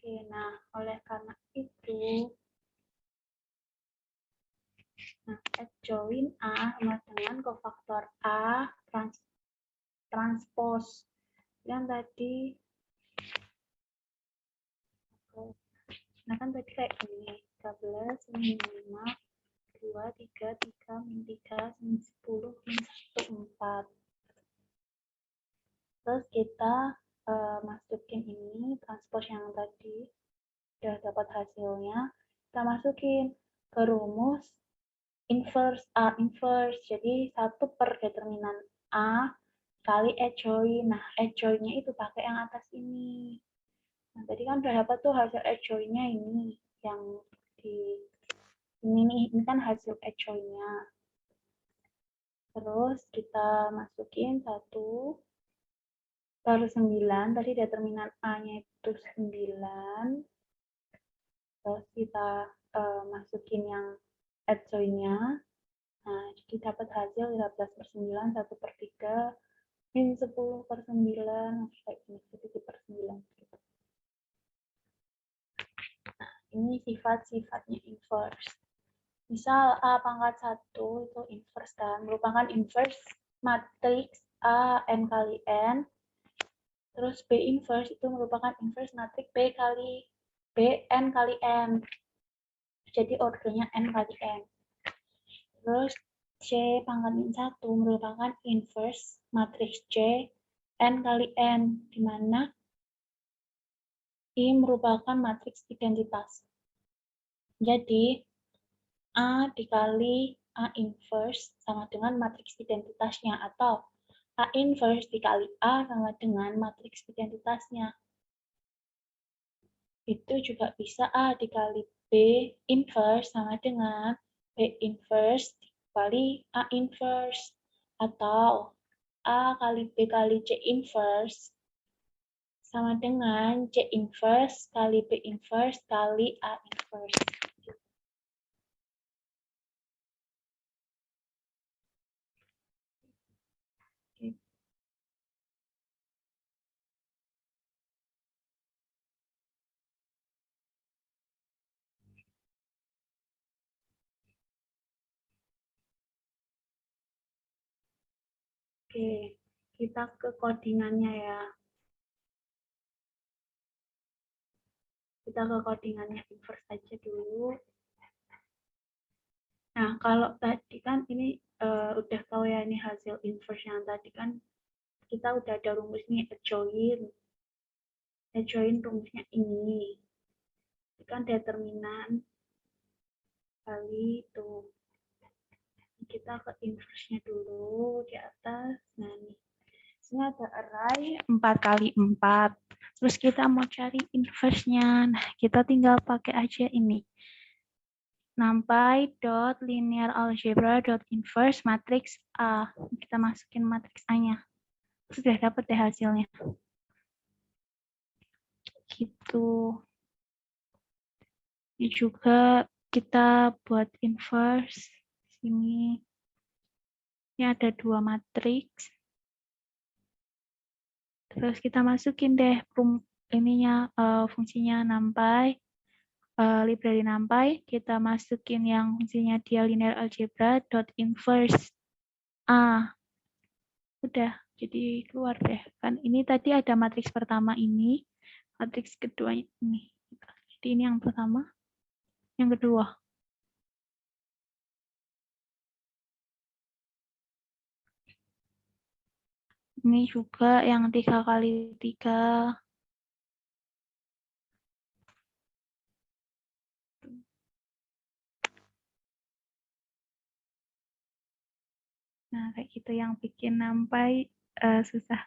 Oke, nah oleh karena itu, adjoin A sama dengan kofaktor A transpose yang tadi. Nah kan tadi kayak gini, 13 min 5, 2, 3, 3, min 3, min 10, min 1, 4. Terus kita masukin ini, transpose yang tadi, udah dapat hasilnya, kita masukin ke rumus inverse A inverse. Jadi 1 per determinan A kali adjoin. Nah, adjoinnya itu pakai yang atas ini. Nah, tadi kan udah dapat tuh hasil adjoinnya ini. Yang di ini nih, ini kan hasil adjoinnya. Terus kita masukin 1 per 9. Tadi determinan A-nya itu 9. Terus kita masukin yang adjoinnya. Nah, jadi dapat hasil 15 per 9, 1 per 3, min 10 per 9, kayak gini, 1 per 9. Nah, ini sifat-sifatnya inverse. Misal A pangkat 1 itu inverse kan, merupakan inverse matriks A n kali n. Terus B inverse itu merupakan inverse matriks B n kali n. Jadi ordernya n kali n. Terus C pangkat min 1 merupakan inverse matriks C n kali n, di mana I merupakan matriks identitas. Jadi A dikali A inverse sama dengan matriks identitasnya, atau A inverse dikali A sama dengan matriks identitasnya. Itu juga bisa A dikali B inverse sama dengan B inverse dikali A inverse, atau A kali B kali C inverse sama dengan C inverse kali B inverse kali A inverse. Oke, kita ke codingannya ya. Kita ke codingannya inverse aja dulu. Nah, kalau tadi kan ini udah tahu ya, ini hasil inverse yang tadi kan kita udah ada rumusnya adjoin. Adjoin rumusnya ini. Ini kan determinan kali itu. Kita ke inverse-nya dulu di atas. Nah, nih. Sini ada array 4 kali 4. Terus kita mau cari inverse-nya. Nah, kita tinggal pakai aja ini. numpy.linearalgebra.inverse matriks A. Kita masukin matriks A-nya. Sudah dapat deh hasilnya. Gitu. Ini juga kita buat inverse. Sini. Ini ada 2 matriks. Terus kita masukin deh fungsinya numpy. Library numpy, kita masukin yang fungsinya dia linear algebra .inverse A. Udah, jadi keluar deh. Kan ini tadi ada matriks pertama ini, matriks kedua ini. Jadi ini yang pertama, yang kedua. Ini juga yang 3 kali 3. Nah, kayak gitu yang bikin numpy susah.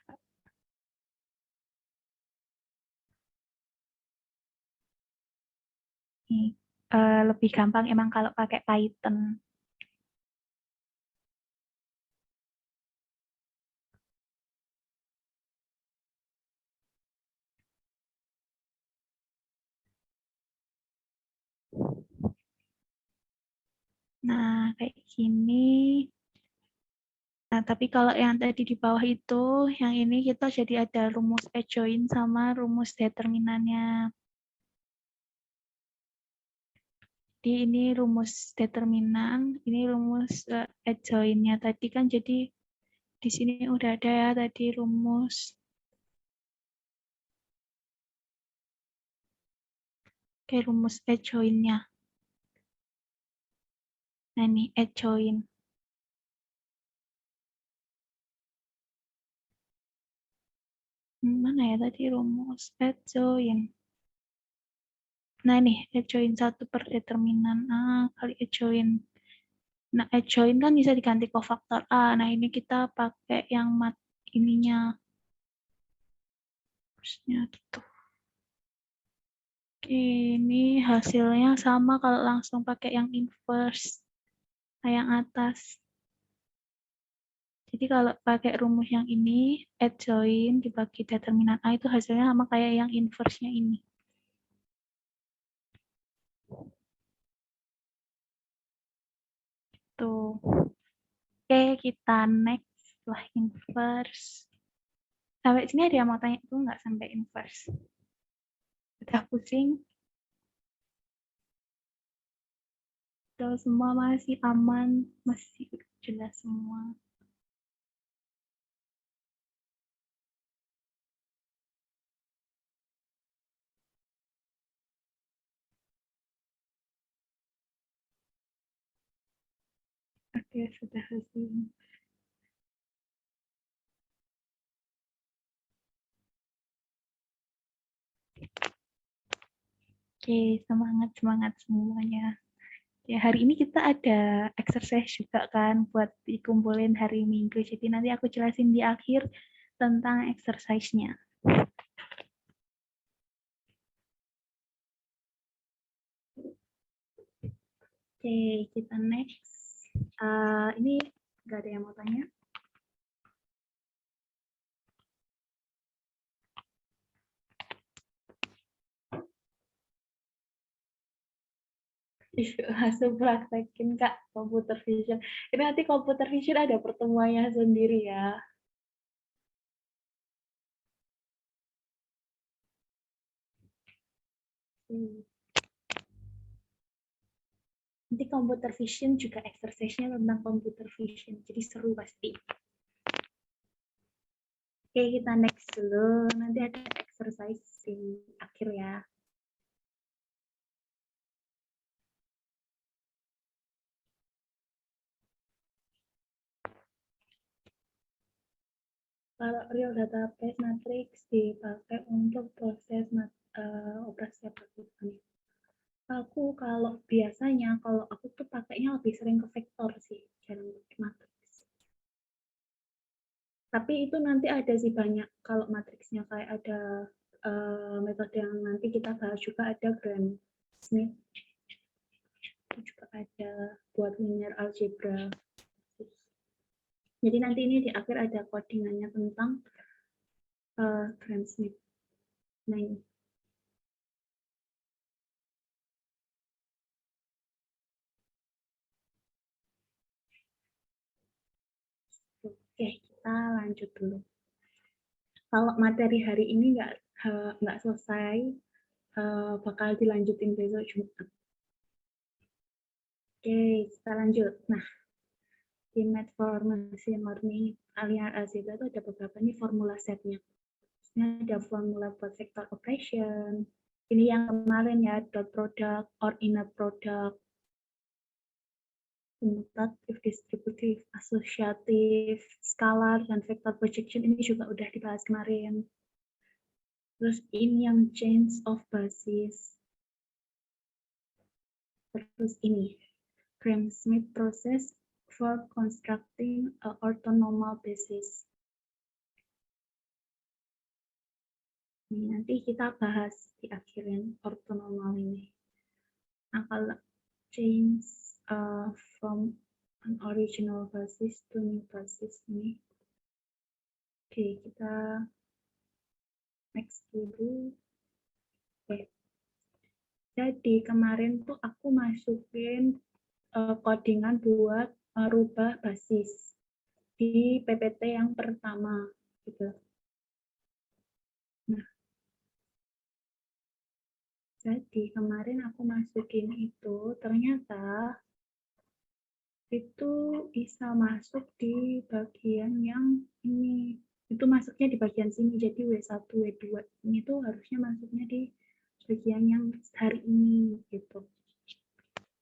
Nih, lebih gampang emang kalau pakai Python. Nah, kayak gini. Nah, tapi kalau yang tadi di bawah itu, yang ini kita jadi ada rumus adjoin sama rumus determinannya. Jadi ini rumus determinan, ini rumus adjoint-nya tadi kan, jadi di sini udah ada ya tadi rumus. Oke, rumus adjoint-nya. Nah, ini adjoint. Mana ya tadi rumus adjoint? Nah, ini adjoint 1 per determinan A kali adjoint. Nah, adjoint kan bisa diganti kofaktor A. Nah, ini kita pakai yang mat ininya. Harusnya gitu. Oke, ini hasilnya sama kalau langsung pakai yang inverse. Nah, yang atas. Jadi kalau pakai rumus yang ini, adjoint dibagi determinan A itu hasilnya sama kayak yang inverse-nya ini. Tuh. Oke, kita next setelah inverse. Sampai sini ada yang mau tanya itu nggak sampai inverse? Udah pusing? Udah semua masih aman? Masih jelas semua? Oke, sudah pusing. Oke, semangat semuanya. Ya, hari ini kita ada exercise juga kan buat dikumpulin hari Minggu. Jadi nanti aku jelasin di akhir tentang exercise-nya. Oke, kita next. Ini nggak ada yang mau tanya? Langsung praktekin Kak, computer vision. Ini nanti computer vision ada pertemuannya sendiri ya. Nanti computer vision juga exercise-nya tentang computer vision. Jadi seru pasti. Oke, kita next dulu. Nanti ada exercise di akhir ya. Kalau real database matrix dipakai untuk proses operasi aplikasi. Aku kalau biasanya kalau aku tuh pakainya lebih sering ke vektor sih, jarang pakai matrix. Tapi itu nanti ada sih banyak kalau matriksnya kayak ada metode yang nanti kita bahas juga ada Gram-Schmidt, itu juga ada buat linear algebra. Jadi nanti ini di akhir ada codingannya tentang Gram-Schmidt. Nah ini. Oke, kita lanjut dulu. Kalau materi hari ini nggak selesai, bakal dilanjutin besok Jumat. Oke, kita lanjut. Nah, di Math for Machine Learning linear algebra itu ada beberapa nih formula setnya. Ini ada formula buat vector operation. Ini yang kemarin ya, dot product or inner product, commutative, distributive, associative, scalar, dan vector projection ini juga udah dibahas kemarin. Terus ini yang change of basis. Terus ini, Gram-Schmidt process for constructing a orthonormal basis. Ini nanti kita bahas di akhirin orthonormal ini. Nah, kalau change from an original basis to new basis ini. Oke, kita next dulu. Oke. Jadi kemarin tuh aku masukin codingan buat merubah basis di PPT yang pertama gitu. Nah, Jadi kemarin aku masukin itu, ternyata itu bisa masuk di bagian yang ini. Itu masuknya di bagian sini, jadi W1, W2 ini tuh harusnya masuknya di bagian yang hari ini gitu.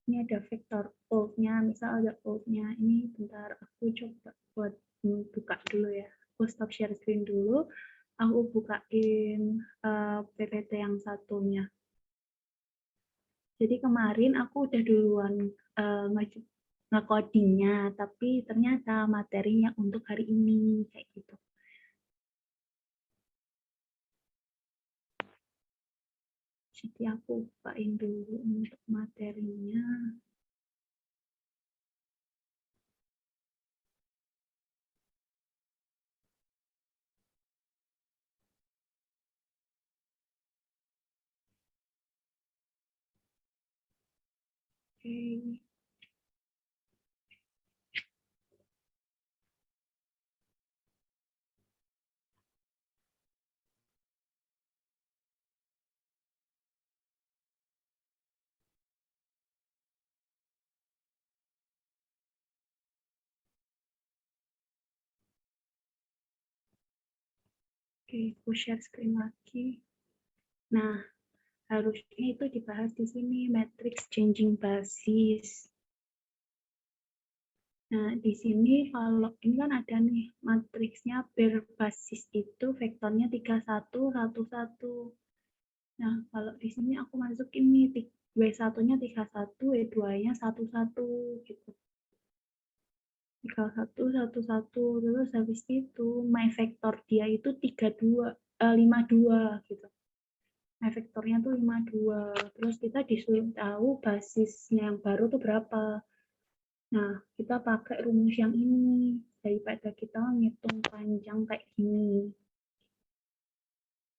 Ini ada vektor old-nya, misal ada old-nya. Ini bentar aku coba buat buka dulu ya. Aku stop share screen dulu. Aku bukain PPT yang satunya. Jadi kemarin aku udah duluan nge-codingnya, tapi ternyata materinya untuk hari ini kayak gitu. Jadi aku bukain dulu untuk materinya. Oke. Oke, aku share screen lagi. Nah, harusnya itu dibahas di sini, matrix changing basis. Nah, di sini kalau ini kan ada nih, matriksnya berbasis itu vektornya 31, 11. Nah, kalau di sini aku masukin nih, W1-nya 31, W2-nya 11, gitu. 31, 11, terus habis itu, my vektor dia itu 52, gitu. Nah, vektornya tuh 52. Terus kita disuruh tahu basisnya yang baru tuh berapa. Nah, kita pakai rumus yang ini daripada kita ngitung panjang kayak gini.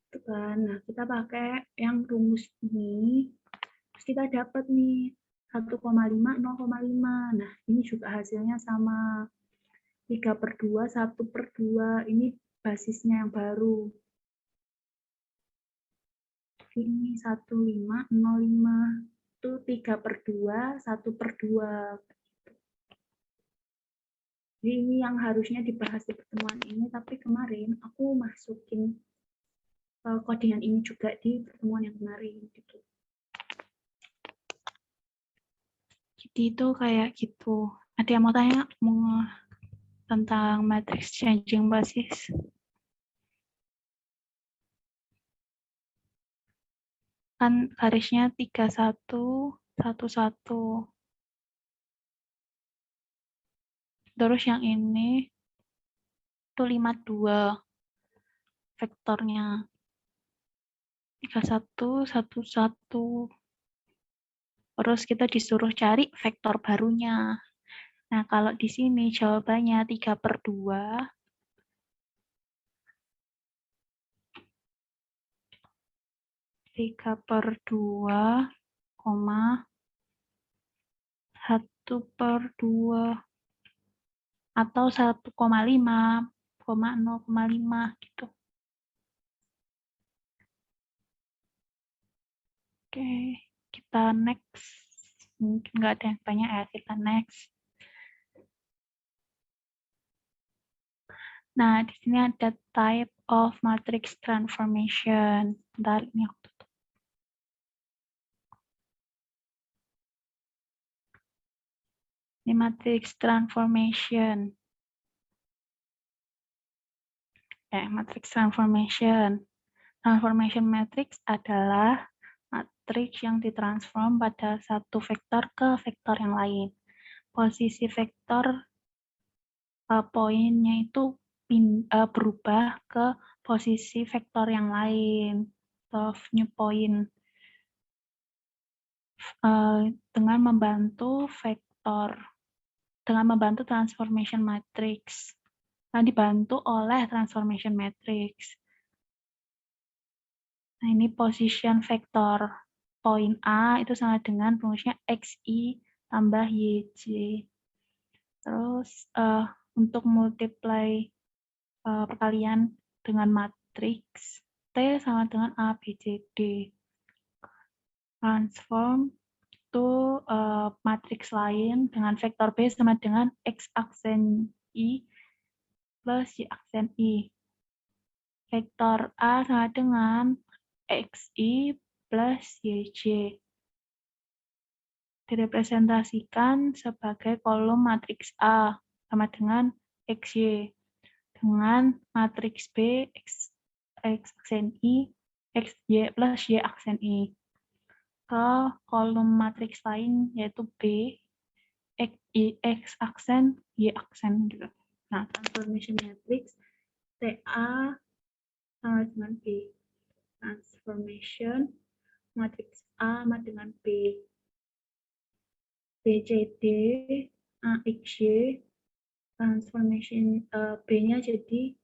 Itu kan. Nah, kita pakai yang rumus ini. Terus kita dapat nih 1,5, 0,5. Nah, ini juga hasilnya sama. 3/2, 1/2. Ini basisnya yang baru. Ini 1505 itu 3/2, 1/2. Jadi ini yang harusnya dibahas di pertemuan ini, tapi kemarin aku masukin codingan ini juga di pertemuan yang kemarin gitu. Jadi itu kayak gitu. Ada yang mau tanya tentang matrix changing basis? Kan garisnya 31, 11. Terus yang ini itu 52 vektornya. 31, 11. Terus kita disuruh cari vektor barunya. Nah, kalau di sini jawabannya 3/2. 3/2, 1/2 atau 1,5, 0,5 gitu. Oke, kita next. Mungkin nggak ada yang tanya ya, kita next. Nah, di sini ada type of matrix transformation. Bentar, ini aku tutup. Ini matrix transformation. Matrix transformation. Transformation matrix adalah matriks yang ditransform pada satu vektor ke vektor yang lain. Posisi vektor poinnya itu berubah ke posisi vektor yang lain, of new point, dengan membantu transformation matrix. Nah, dibantu oleh transformation matrix. Nah, ini position vektor point A itu sama dengan rumusnya XI tambah YJ. Terus untuk multiply perkalian dengan matriks T sama dengan A, B, C, D. transform to matriks lain dengan vektor B sama dengan X aksen I plus Y aksen I. Vektor A sama dengan XI plus YJ. Direpresentasikan sebagai kolom matriks A sama dengan XY. Dengan matriks B X aksen I, XY plus Y aksen I. Ke kolom matriks lain yaitu B, X aksen, Y aksen gitu. Nah, transformation matrix TA sama dengan B. Transformation matriks A sama dengan B. BCD AXY transformation B-nya jadi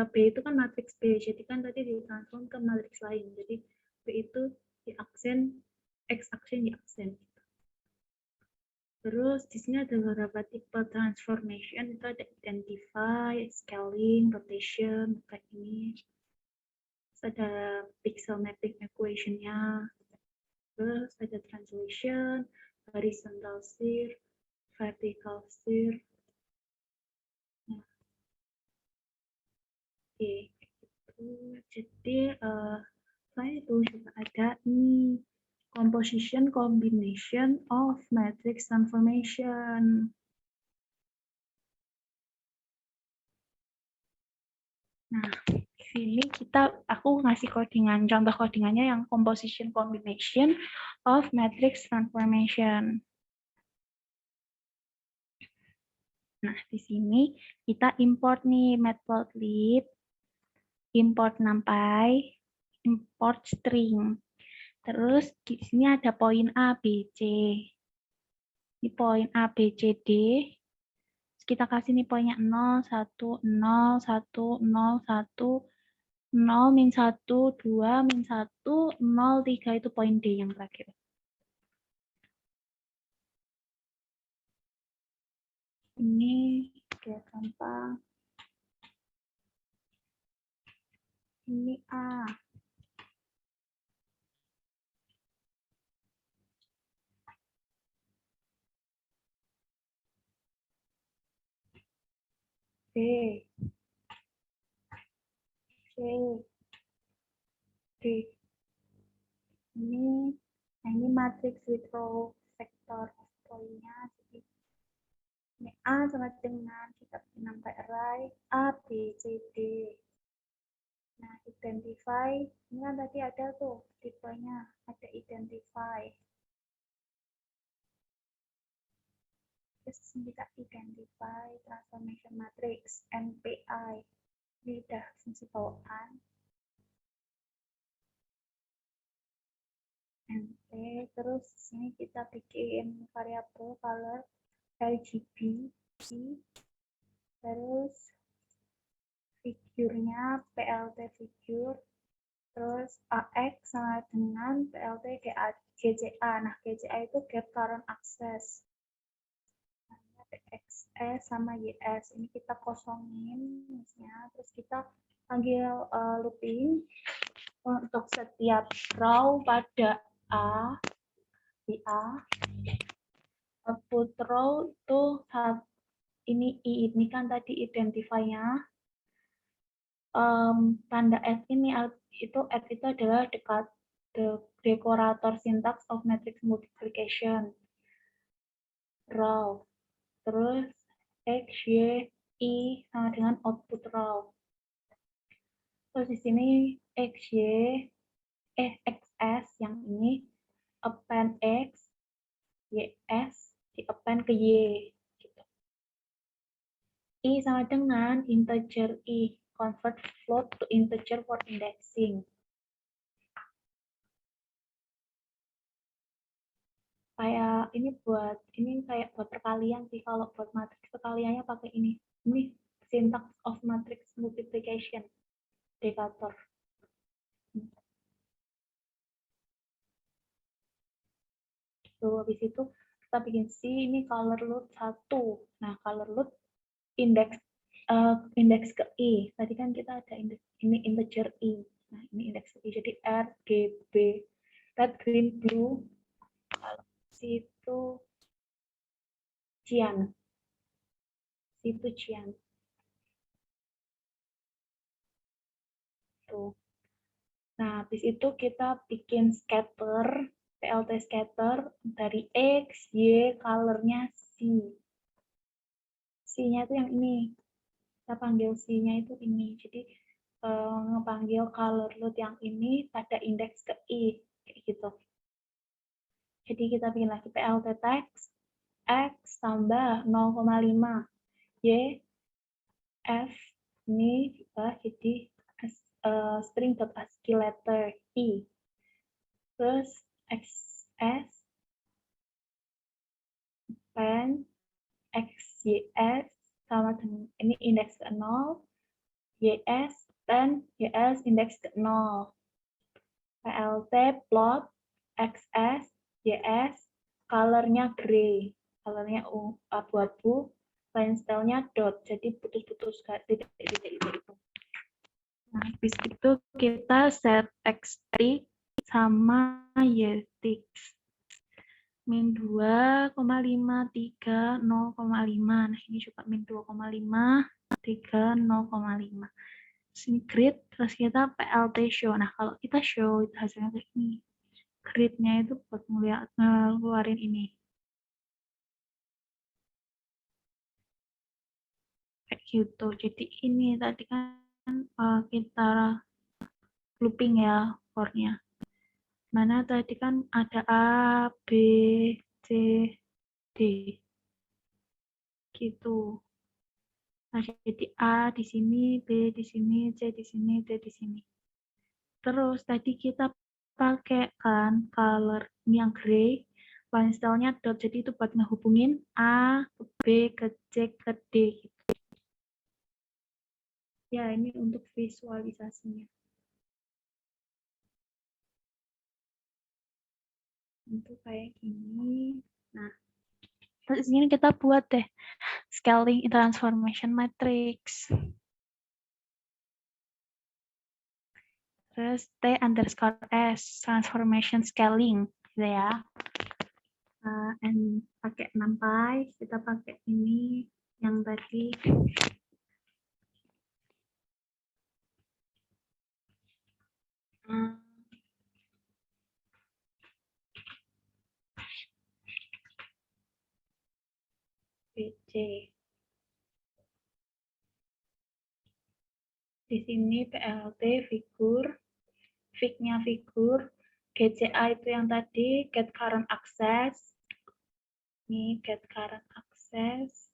B itu kan matriks B, jadi kan tadi ditransform ke matriks lain. Jadi B itu Y aksen, X aksen, Y aksen. Terus di sini ada beberapa tipe transformation, itu ada identify, scaling, rotation, kayak ini. Terus ada pixel mapping equation-nya. Terus ada translation, horizontal shear, vertical shear. Nah, oke. Jadi selain itu juga ada ini composition combination of matrix transformation. Nah, di sini aku ngasih codingan, contoh codingannya yang composition combination of matrix transformation. Nah, di sini kita import nih matplotlib, import numpy, import string. Terus di sini ada poin A, B, C. Ini poin A, B, C, D. Kita kasih nih poinnya 0, 1, 0, 1, 0, 1, 0, min 1, 2, min 1, 0, 3 itu poin D yang terakhir. Ini biar gampang. Ini A. B. C. D. Ini matriks with row vector poinnya. Jadi ini A sama dengan kita sampai array A, B, C, D. Nah, identify, ini kan tadi ada tuh tipenya, ada identify. Terus kita identify transformation matrix, NPI. Ini udah fungsi bawaan. NP, terus sini kita bikin variabel color RGB, terus figurnya PLT figure, terus AX sama dengan PLT GCA. Nah, GCA itu get current access. XS sama YS. Ini kita kosongin misalnya, terus kita panggil looping untuk setiap row pada A, di A. Output row itu ini I, ini kan tadi identify-nya. Tanda F ini itu F itu adalah dekorator syntax of matrix multiplication row. Terus X, Y, I sama dengan output row. Terus di sini X, Y, XS yang ini append X, YS di append ke Y. Gitu. I sama dengan integer I, convert float to integer for indexing. Kayak ini kayak buat perkalian sih, kalau buat matriks perkaliannya pakai ini. Ini syntax of matrix multiplication, decatur. Tuh, habis itu kita bikin C, ini color load 1. Nah, color load indeks ke I. Tadi kan kita ada indeks, ini integer I. Nah, ini indeks I. Jadi R, G, B. red, green, blue. Kalau C itu cyan. C itu cyan. Tuh. Nah, habis itu kita bikin scatter, PLT scatter dari X, Y, color-nya C. C-nya itu yang ini. Kita panggil C-nya itu ini. Jadi, ngepanggil color load yang ini pada indeks ke I. Kayak gitu. Jadi, kita bikin lagi PLT text, X tambah 0,5. Y, F, ini juga jadi string.ascii letter I. Terus XS, pen, XYS, sama dengan ini indeks ke 0, YS, pen, YS, indeks ke 0. PLT, plot, XS, YS, color-nya gray, color-nya abu-abu, line style-nya dot, jadi putus-putus, titik-titik itu. Nah, habis itu kita set X3 sama Y6. Min 2,5, 3, 0,5. Nah, ini juga min 2,5, 3, 0,5. Sini grid, terus kita PLT show. Nah, kalau kita show, itu hasilnya kayak ini. Grid-nya itu buat ngeluarin ini. Kayak gitu. Jadi ini tadi kan kita looping ya for-nya. Mana tadi kan ada A, B, C, D. Gitu. Nah, jadi A di sini, B di sini, C di sini, D di sini. Terus tadi kita pakai kan color ini yang gray, line style-nya dot, jadi itu buat ngehubungin A ke B ke C ke D. Gitu. Ya, ini untuk visualisasinya. Untuk kayak gini. Nah, terus ini kita buat deh scaling transformation matrix. Terus T_S transformation scaling gitu ya. And pakai NumPy, kita pakai ini yang tadi. BC. Di sini PLT figur, fig-nya figur, GCA itu yang tadi get current access. Ini get current access.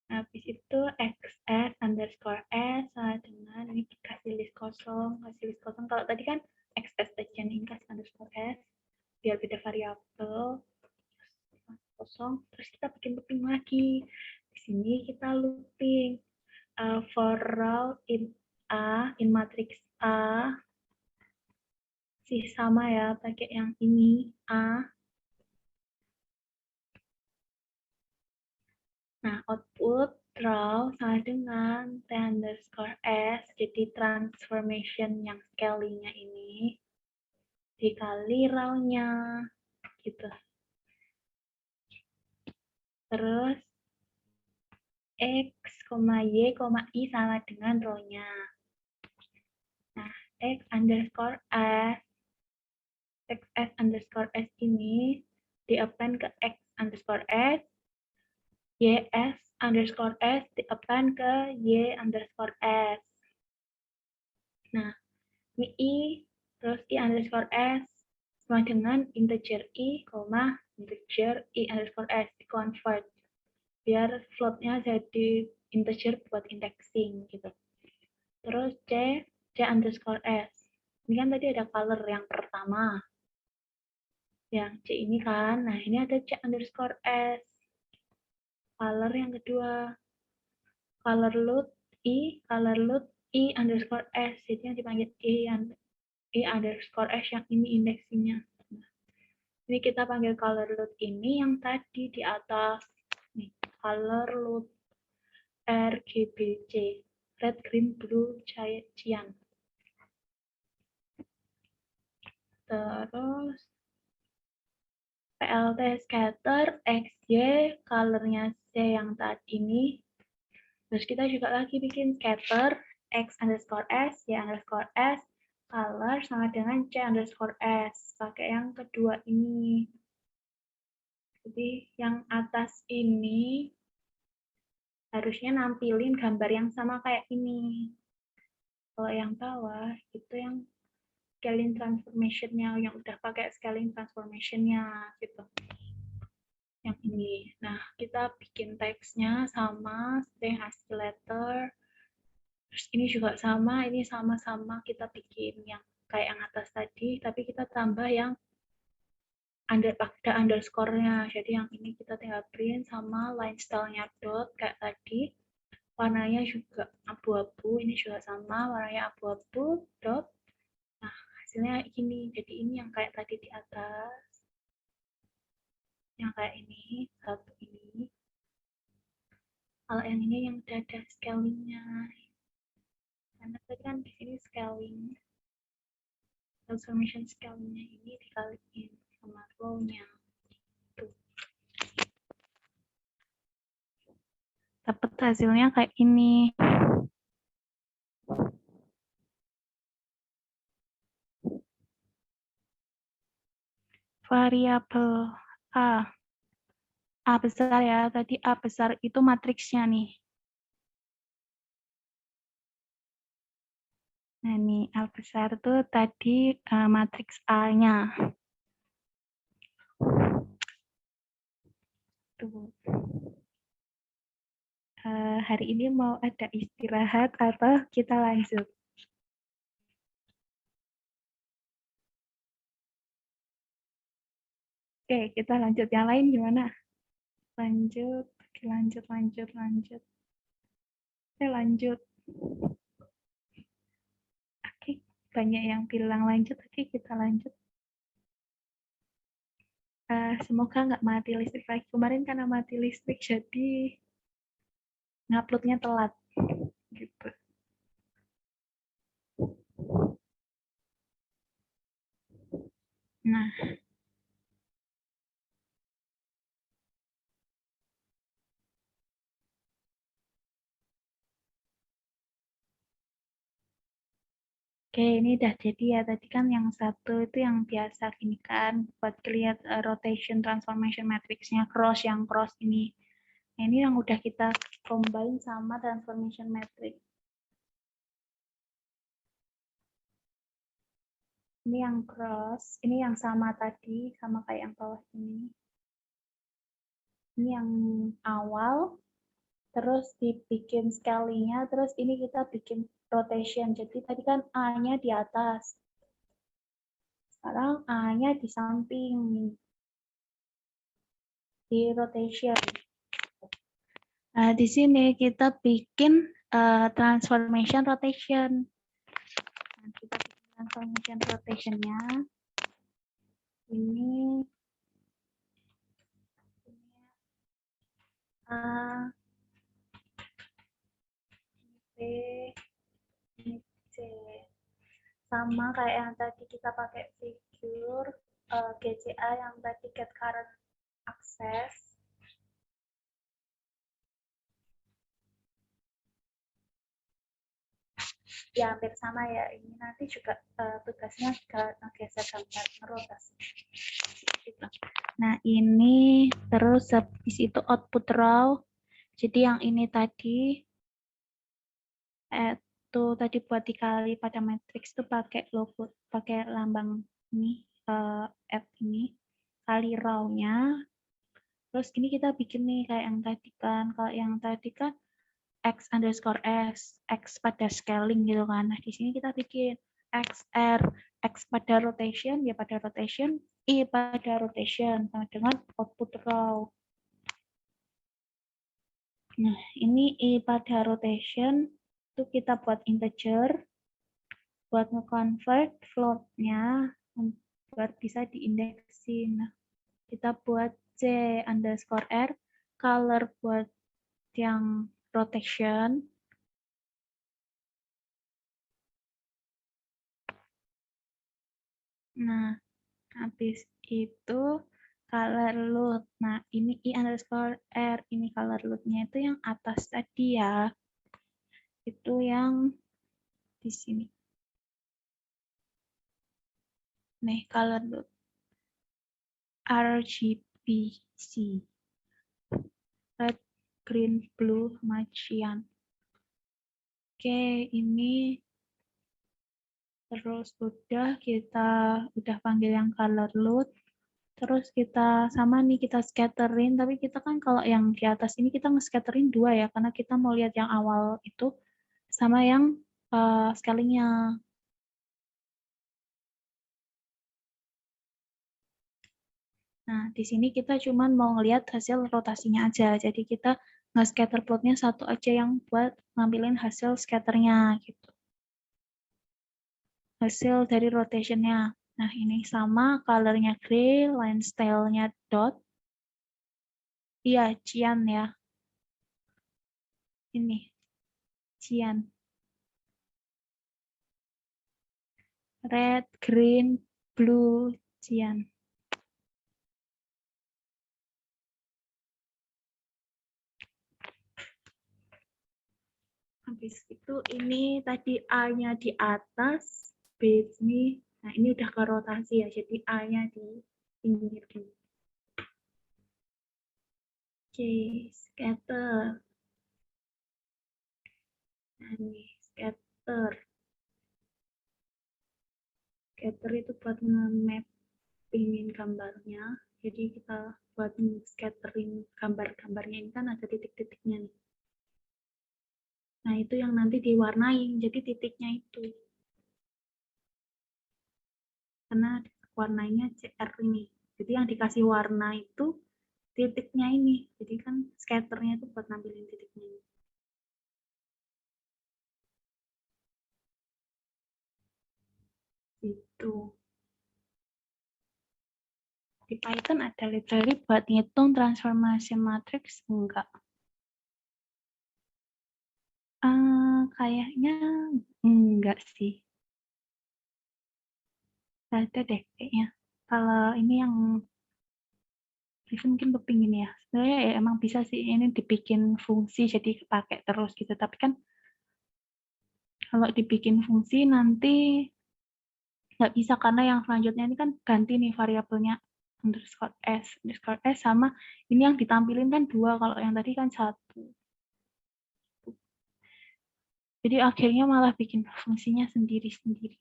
Habis itu XS underscore S sama dengan ini kasih list kosong, Kalau tadi kan XS aja nih, kasih underscore S biar beda variabel kosong. Terus kita bikin looping lagi. Di sini kita looping for row in A, in matrix A, sih sama ya, pakai yang ini A. Nah, output row sama dengan T underscore S, jadi transformation yang scaling-nya ini dikali row-nya, gitu. Terus X, Y, I sama dengan row-nya. Nah, X underscore S, XS underscore S ini di-append ke X underscore S, YS underscore S di-append ke Y underscore S. Nah, ini I, terus I underscore S sama dengan integer I, integer I underscore S di-convert. Biar float-nya jadi integer buat indexing gitu. Terus C underscore S. Ini kan tadi ada color yang pertama. Yang C ini kan, nah ini ada C underscore S. Color yang kedua. Color load I underscore S. Jadi yang dipanggil I underscore S yang ini indeksinya. Nah, ini kita panggil color load ini yang tadi di atas. Nih, color load RGBC. Red, green, blue, cyan. Terus PLT scatter, XY, colornya C yang tadi ini. Terus kita juga lagi bikin scatter, X underscore S, Y underscore S, color sama dengan C underscore S. Pakai yang kedua ini. Jadi yang atas ini harusnya nampilin gambar yang sama kayak ini. Kalau yang bawah itu yang scaling transformation-nya, yang udah pakai scaling transformation-nya gitu. Yang ini. Nah, kita bikin teksnya sama seperti hasil letter. Terus ini juga sama, ini sama-sama kita bikin yang kayak yang atas tadi, tapi kita tambah yang ada underscore-nya. Jadi yang ini kita tinggal print sama line style-nya dot kayak tadi. Warnanya juga abu-abu, ini juga sama, warnanya abu-abu, dot. Nah, hasilnya ini. Jadi ini yang kayak tadi di atas. Yang kayak ini, satu ini. Kalau yang ini yang udah ada scaling-nya. Karena tadi kan di sini scaling. Transformation scaling-nya ini dikaliin sama row-nya. Tuh. Dapat hasilnya kayak ini. Variabel A. A besar ya, tadi A besar itu matriksnya nih. Nah, ini A besar tuh tadi matriks A-nya. Tuh. Hari ini mau ada istirahat atau kita lanjut? Oke, kita lanjut. Yang lain gimana? Lanjut, lanjut. Oke, lanjut. Oke, banyak yang bilang lanjut, oke kita lanjut. Semoga nggak mati listrik lagi. Kemarin karena mati listrik, jadi nguploadnya telat. Gitu. Nah, oke, ini udah jadi ya. Tadi kan yang satu itu yang biasa gini kan, buat lihat rotation transformation matrix-nya cross, yang cross ini. Nah, ini yang udah kita combine sama transformation matrix. Ini yang cross, ini yang sama tadi, sama kayak yang bawah ini. Ini yang awal, terus dibikin scaling-nya, terus ini kita bikin rotation. Jadi tadi kan A-nya di atas. Sekarang A-nya di samping. Di rotation. Nah, di sini kita bikin transformation rotation. Nah, kita bikin transformation rotation-nya. Ini A, B, ini C. Sama kayak yang tadi kita pakai figure GCA yang tadi get current access. Ya hampir sama ya, ini nanti juga tugasnya geser gambar merotasi gitu. Nah ini terus habis itu output row, jadi yang ini tadi itu tadi buat dikali pada matriks itu pakai logo, pakai lambang ini F ini kali row-nya. Terus ini kita bikin nih kayak yang tadi kan, kalau yang tadi kan X underscore S, X pada scaling gitu kan. Nah, di sini kita bikin XR, X pada rotation, Y pada rotation, Y pada rotation, sama dengan output row. Nah, ini Y pada rotation, itu kita buat integer, buat nge-convert float-nya, biar bisa diindeksin. Nah, kita buat C underscore R, color buat yang rotation, Nah, habis itu color load. Nah, ini I_R, ini color load-nya itu yang atas tadi ya. Itu yang di sini. Nih, color load. RGBC. Red, green, blue, sama cyan. Oke, ini terus kita udah panggil yang color load. Terus kita sama nih kita scatterin, tapi kita kan kalau yang di atas ini kita nge-scatterin 2 ya, karena kita mau lihat yang awal itu sama yang scalingnya. Nah, di sini kita cuman mau ngelihat hasil rotasinya aja. Jadi kita nge-scatter plotnya satu aja yang buat ngambilin hasil scatternya gitu. Hasil dari rotationnya. Nah, ini sama colornya gray, line style-nya dot. Iya, cyan ya. Ini, cyan. Red, green, blue, cyan. Habis itu ini tadi A-nya di atas, B ini, nah ini udah ke rotasi ya, jadi A-nya di pinggir dulu. Oke, scatter. Nah ini scatter. Scatter itu buat nge-mappingin gambarnya. Jadi kita buat scattering gambar-gambarnya ini kan ada titik-titiknya nih. Nah itu yang nanti diwarnain, jadi titiknya itu. Karena warnanya CR ini. Jadi yang dikasih warna itu titiknya ini. Jadi kan scatternya itu buat nampilin titiknya ini. Itu. Di Python ada library buat ngitung transformation matrix? Enggak. Kayaknya enggak sih. Ada deh kayaknya. Kalau ini yang mungkin kepingin ya. Sebenarnya ya emang bisa sih ini dibikin fungsi jadi kepake terus gitu. Tapi kan kalau dibikin fungsi nanti nggak bisa karena yang selanjutnya ini kan ganti nih variabelnya underscore s sama ini yang ditampilin kan 2, kalau yang tadi kan 1. Jadi akhirnya malah bikin fungsinya sendiri-sendiri.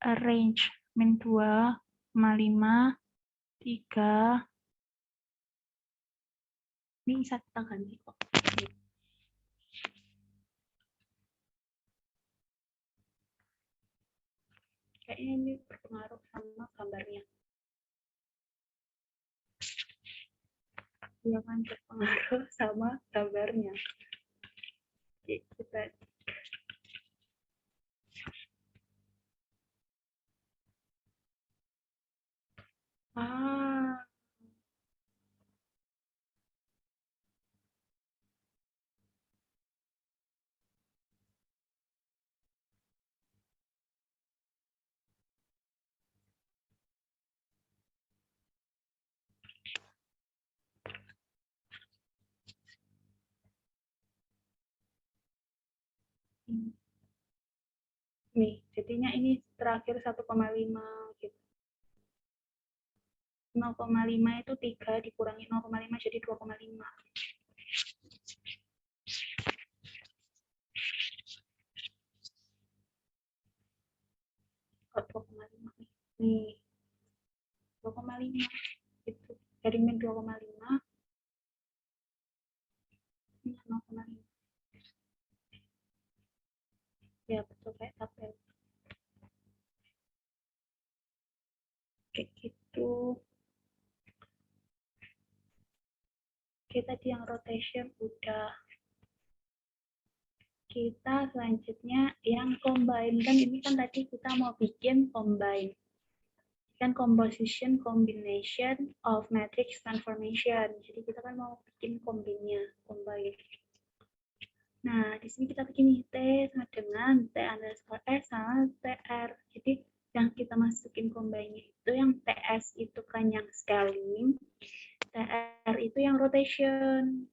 Range min 2, 5, 3. Ini bisa kita ganti kok. Kayaknya ini berpengaruh sama gambarnya. Iya kan, berpengaruh sama gambarnya. Oke, kita ah nih, jadinya ini terakhir 1,5 gitu. 0,5 itu 3 dikurangi 0,5 jadi 2,5. Oh, 2,5 nih. 2,5 itu dari min 2,5 ini 0,5. Ya betul kayak tabel. Kayak gitu. Oke, tadi yang rotation udah. Kita selanjutnya yang combine. Kan ini kan tadi kita mau bikin combine. Kan composition combination of matrix transformation. Jadi kita kan mau bikin combine-nya, combine. Nah, di sini kita begini, T sama dengan T underscore S sama TR. Jadi, yang kita masukin combine-nya itu yang TS itu kan yang scaling, TR itu yang rotation.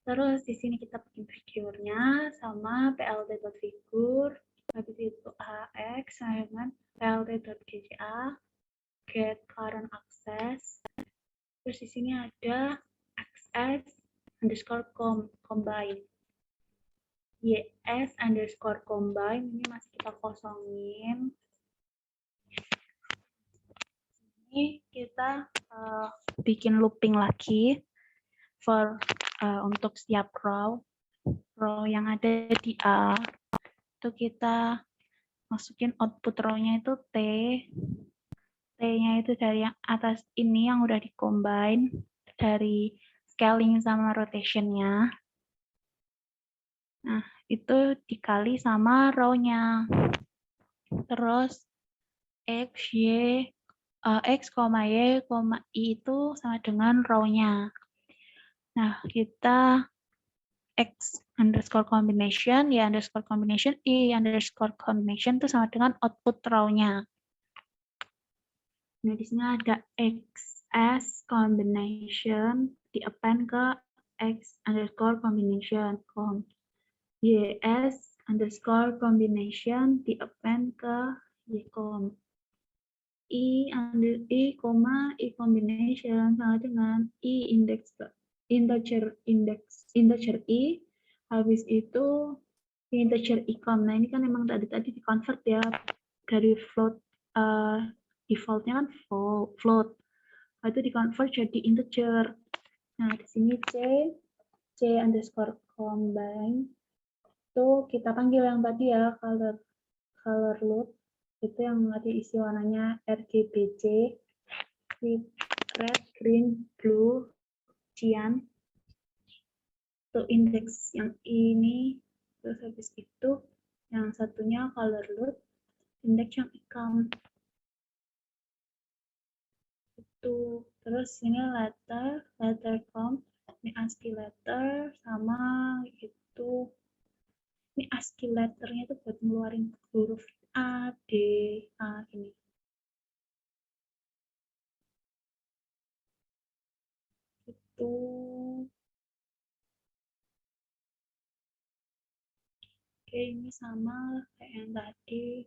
Terus di sini kita bikin figure-nya sama plt.figure, habis itu AX sama dengan plt.gca, get current access. Terus di sini ada XS underscore combine. YS underscore combine ini masih kita kosongin. Ini kita bikin looping lagi for untuk setiap row yang ada di A itu kita masukin output row-nya itu T. T-nya itu dari yang atas ini yang udah di-combine dari scaling sama rotation-nya. Nah, itu dikali sama row-nya. Terus X, Y, X, Y, I itu sama dengan row-nya. Nah, kita X underscore combination, Y underscore combination, I underscore combination itu sama dengan output row-nya. Nah, di sini ada XS combination di-append ke X underscore combination, YS underscore combination di-append ke YCOM. I combination sama dengan I integer I, habis itu integer icon. Nah, ini kan memang tadi di convert ya dari float, defaultnya kan float, itu di convert jadi integer. Nah, di sini C underscore combine itu kita panggil yang tadi ya color loop, itu yang tadi isi warnanya RGBC, red, green, blue, cyan, itu indeks yang ini. Terus habis itu yang satunya color loop, indeks yang icon itu. Terus ini letter com, ini ASCII letter sama itu. Ini ASCII letternya itu buat ngeluarin huruf A, D, A gini. Itu. Oke, ini sama kayak yang tadi.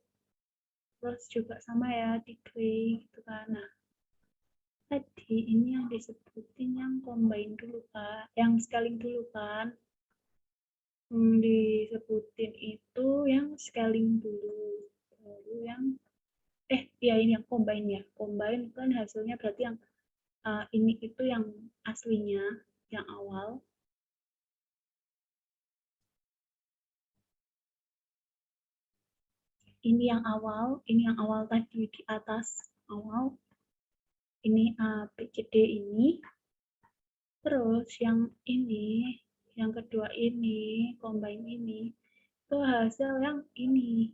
Terus juga sama ya, degree gitu kan. Nah, tadi ini yang disebutin yang combine dulu kan, yang scaling dulu kan. Disebutin itu yang scaling dulu. Lalu yang ya ini yang combine ya. Combine kan hasilnya berarti yang ini itu yang aslinya, yang awal. Ini yang awal tadi di atas awal. Ini A, B, C, D ini. Terus yang ini, yang kedua ini, combine ini, itu hasil yang ini.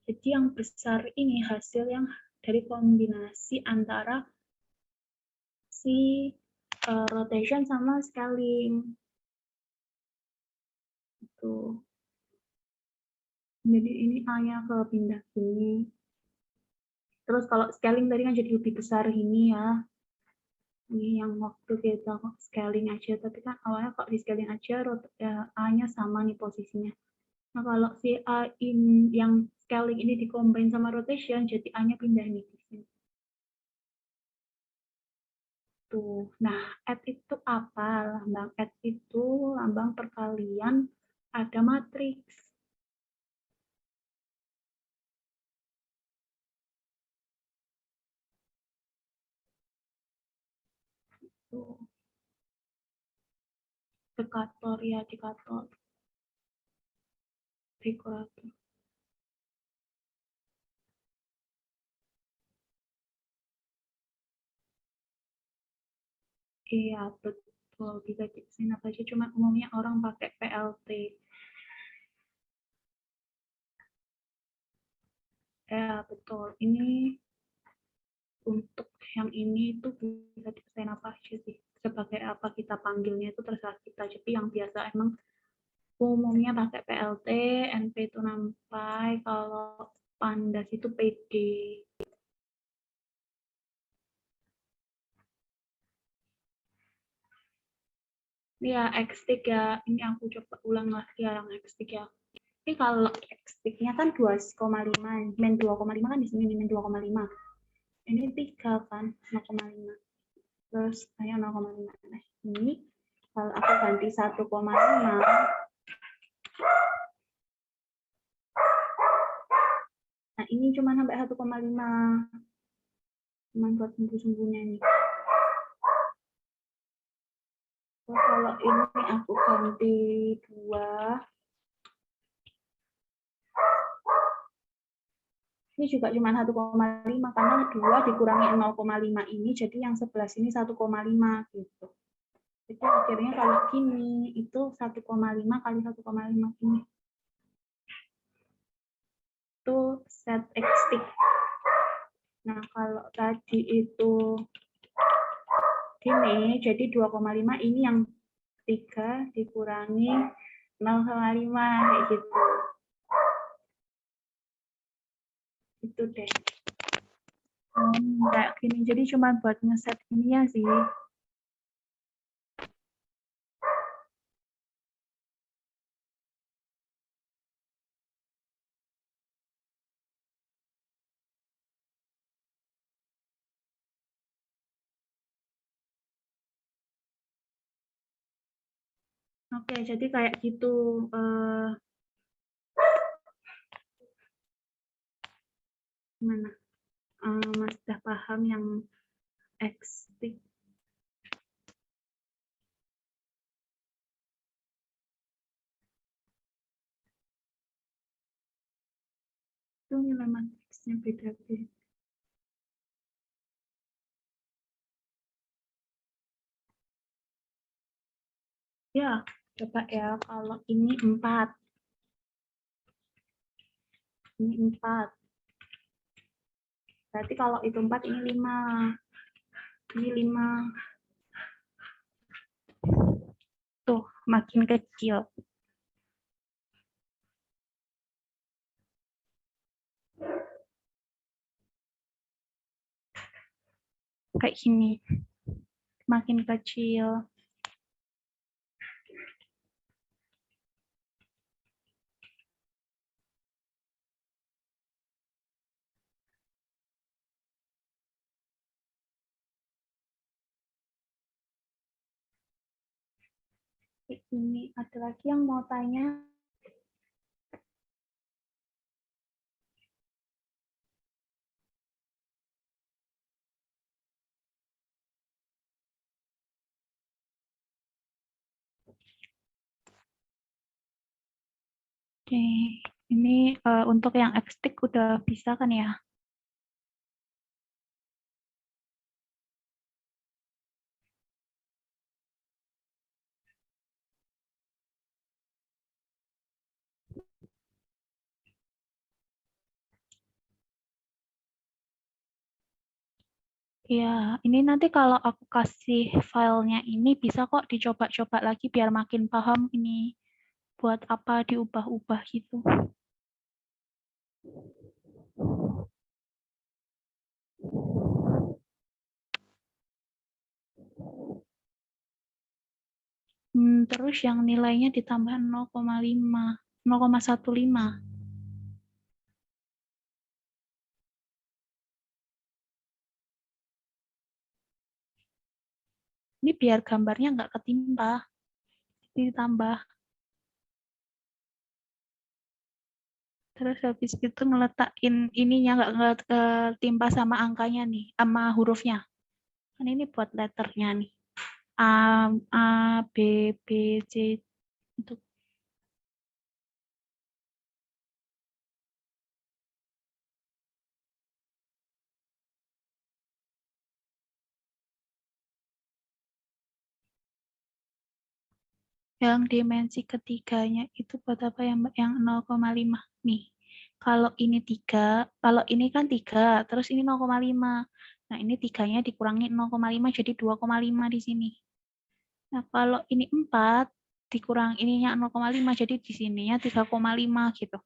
Jadi yang besar ini hasil yang dari kombinasi antara si rotation sama scaling. Itu. Jadi ini A-nya ke pindah sini. Terus kalau scaling tadi kan jadi lebih besar ini ya. Ini yang waktu kita scaling aja, tapi kan awalnya kok di scaling aja A-nya sama nih posisinya. Nah, kalau si A in, yang scaling ini dikombin sama rotation, jadi A-nya pindah nih di sini. Tuh. Nah, add itu apa? Lambang add itu lambang perkalian ada matriks. Tuh. Dekator ya, dekator. Dekorator. Iya, betul. Bisa desain apa aja, cuma umumnya orang pakai PLT. Ya, betul. Ini untuk yang ini itu bisa desain apa aja sih. sebagai apa kita panggilnya itu terserah kita. Jadi yang biasa emang umumnya pakai PLT, NP itu nampai, kalau Pandas itu PD. Ya, X-stick ya, ini aku coba ulang lagi ya yang X-stick ya. Tapi kalau X-stick-nya kan 2,5, min 2,5 kan di sini min 2,5. Ini 3 kan, 0,5. Terus hanya 0,5. Nah, ini kalau aku ganti 1,5, nah ini cuma sampai 1,5. Cuma buat sumbu-sumbunya nih. Terus kalau ini aku ganti 2. Ini juga cuma 1,5 karena 2 dikurangi 0,5 ini jadi yang sebelah sini 1,5 gitu. Jadi akhirnya kalau gini itu 1,5 kali 1,5 ini. Itu set X-stick. Nah, kalau tadi itu gini, jadi 2,5 ini yang 3 dikurangi 0,5 kayak gitu. Itu deh. Kayak gini. Jadi cuma buat ngeset ini ya sih. Oke, jadi kayak gitu. Gimana? Mas sudah paham yang X-stick? Itu nilai matriksnya beda-beda. Ya, coba ya, kalau ini 4. Ini 4. Berarti kalau itu 4, ini 5. Ini 5. Tuh, makin kecil. Kayak gini. Makin kecil. Ini ada lagi yang mau tanya? Oke, ini untuk yang X-stick udah bisa kan ya? Ya, ini nanti kalau aku kasih filenya ini bisa kok dicoba-coba lagi biar makin paham ini buat apa diubah-ubah gitu. Terus yang nilainya ditambah 0,5, 0,15. Ini biar gambarnya nggak ketimpa, ditambah. Terus habis itu ngeletakin ininya nggak ketimpa sama angkanya nih, sama hurufnya. Kan ini buat letternya nih. A, B, B, C, itu. Yang dimensi ketiganya itu buat apa yang 0,5 nih. Kalau ini 3, kalau ini kan 3, terus ini 0,5. Nah, ini 3-nya dikurangi 0,5 jadi 2,5 di sini. Nah, kalau ini 4, dikurang ininya 0,5, jadi di sininya 3,5 gitu.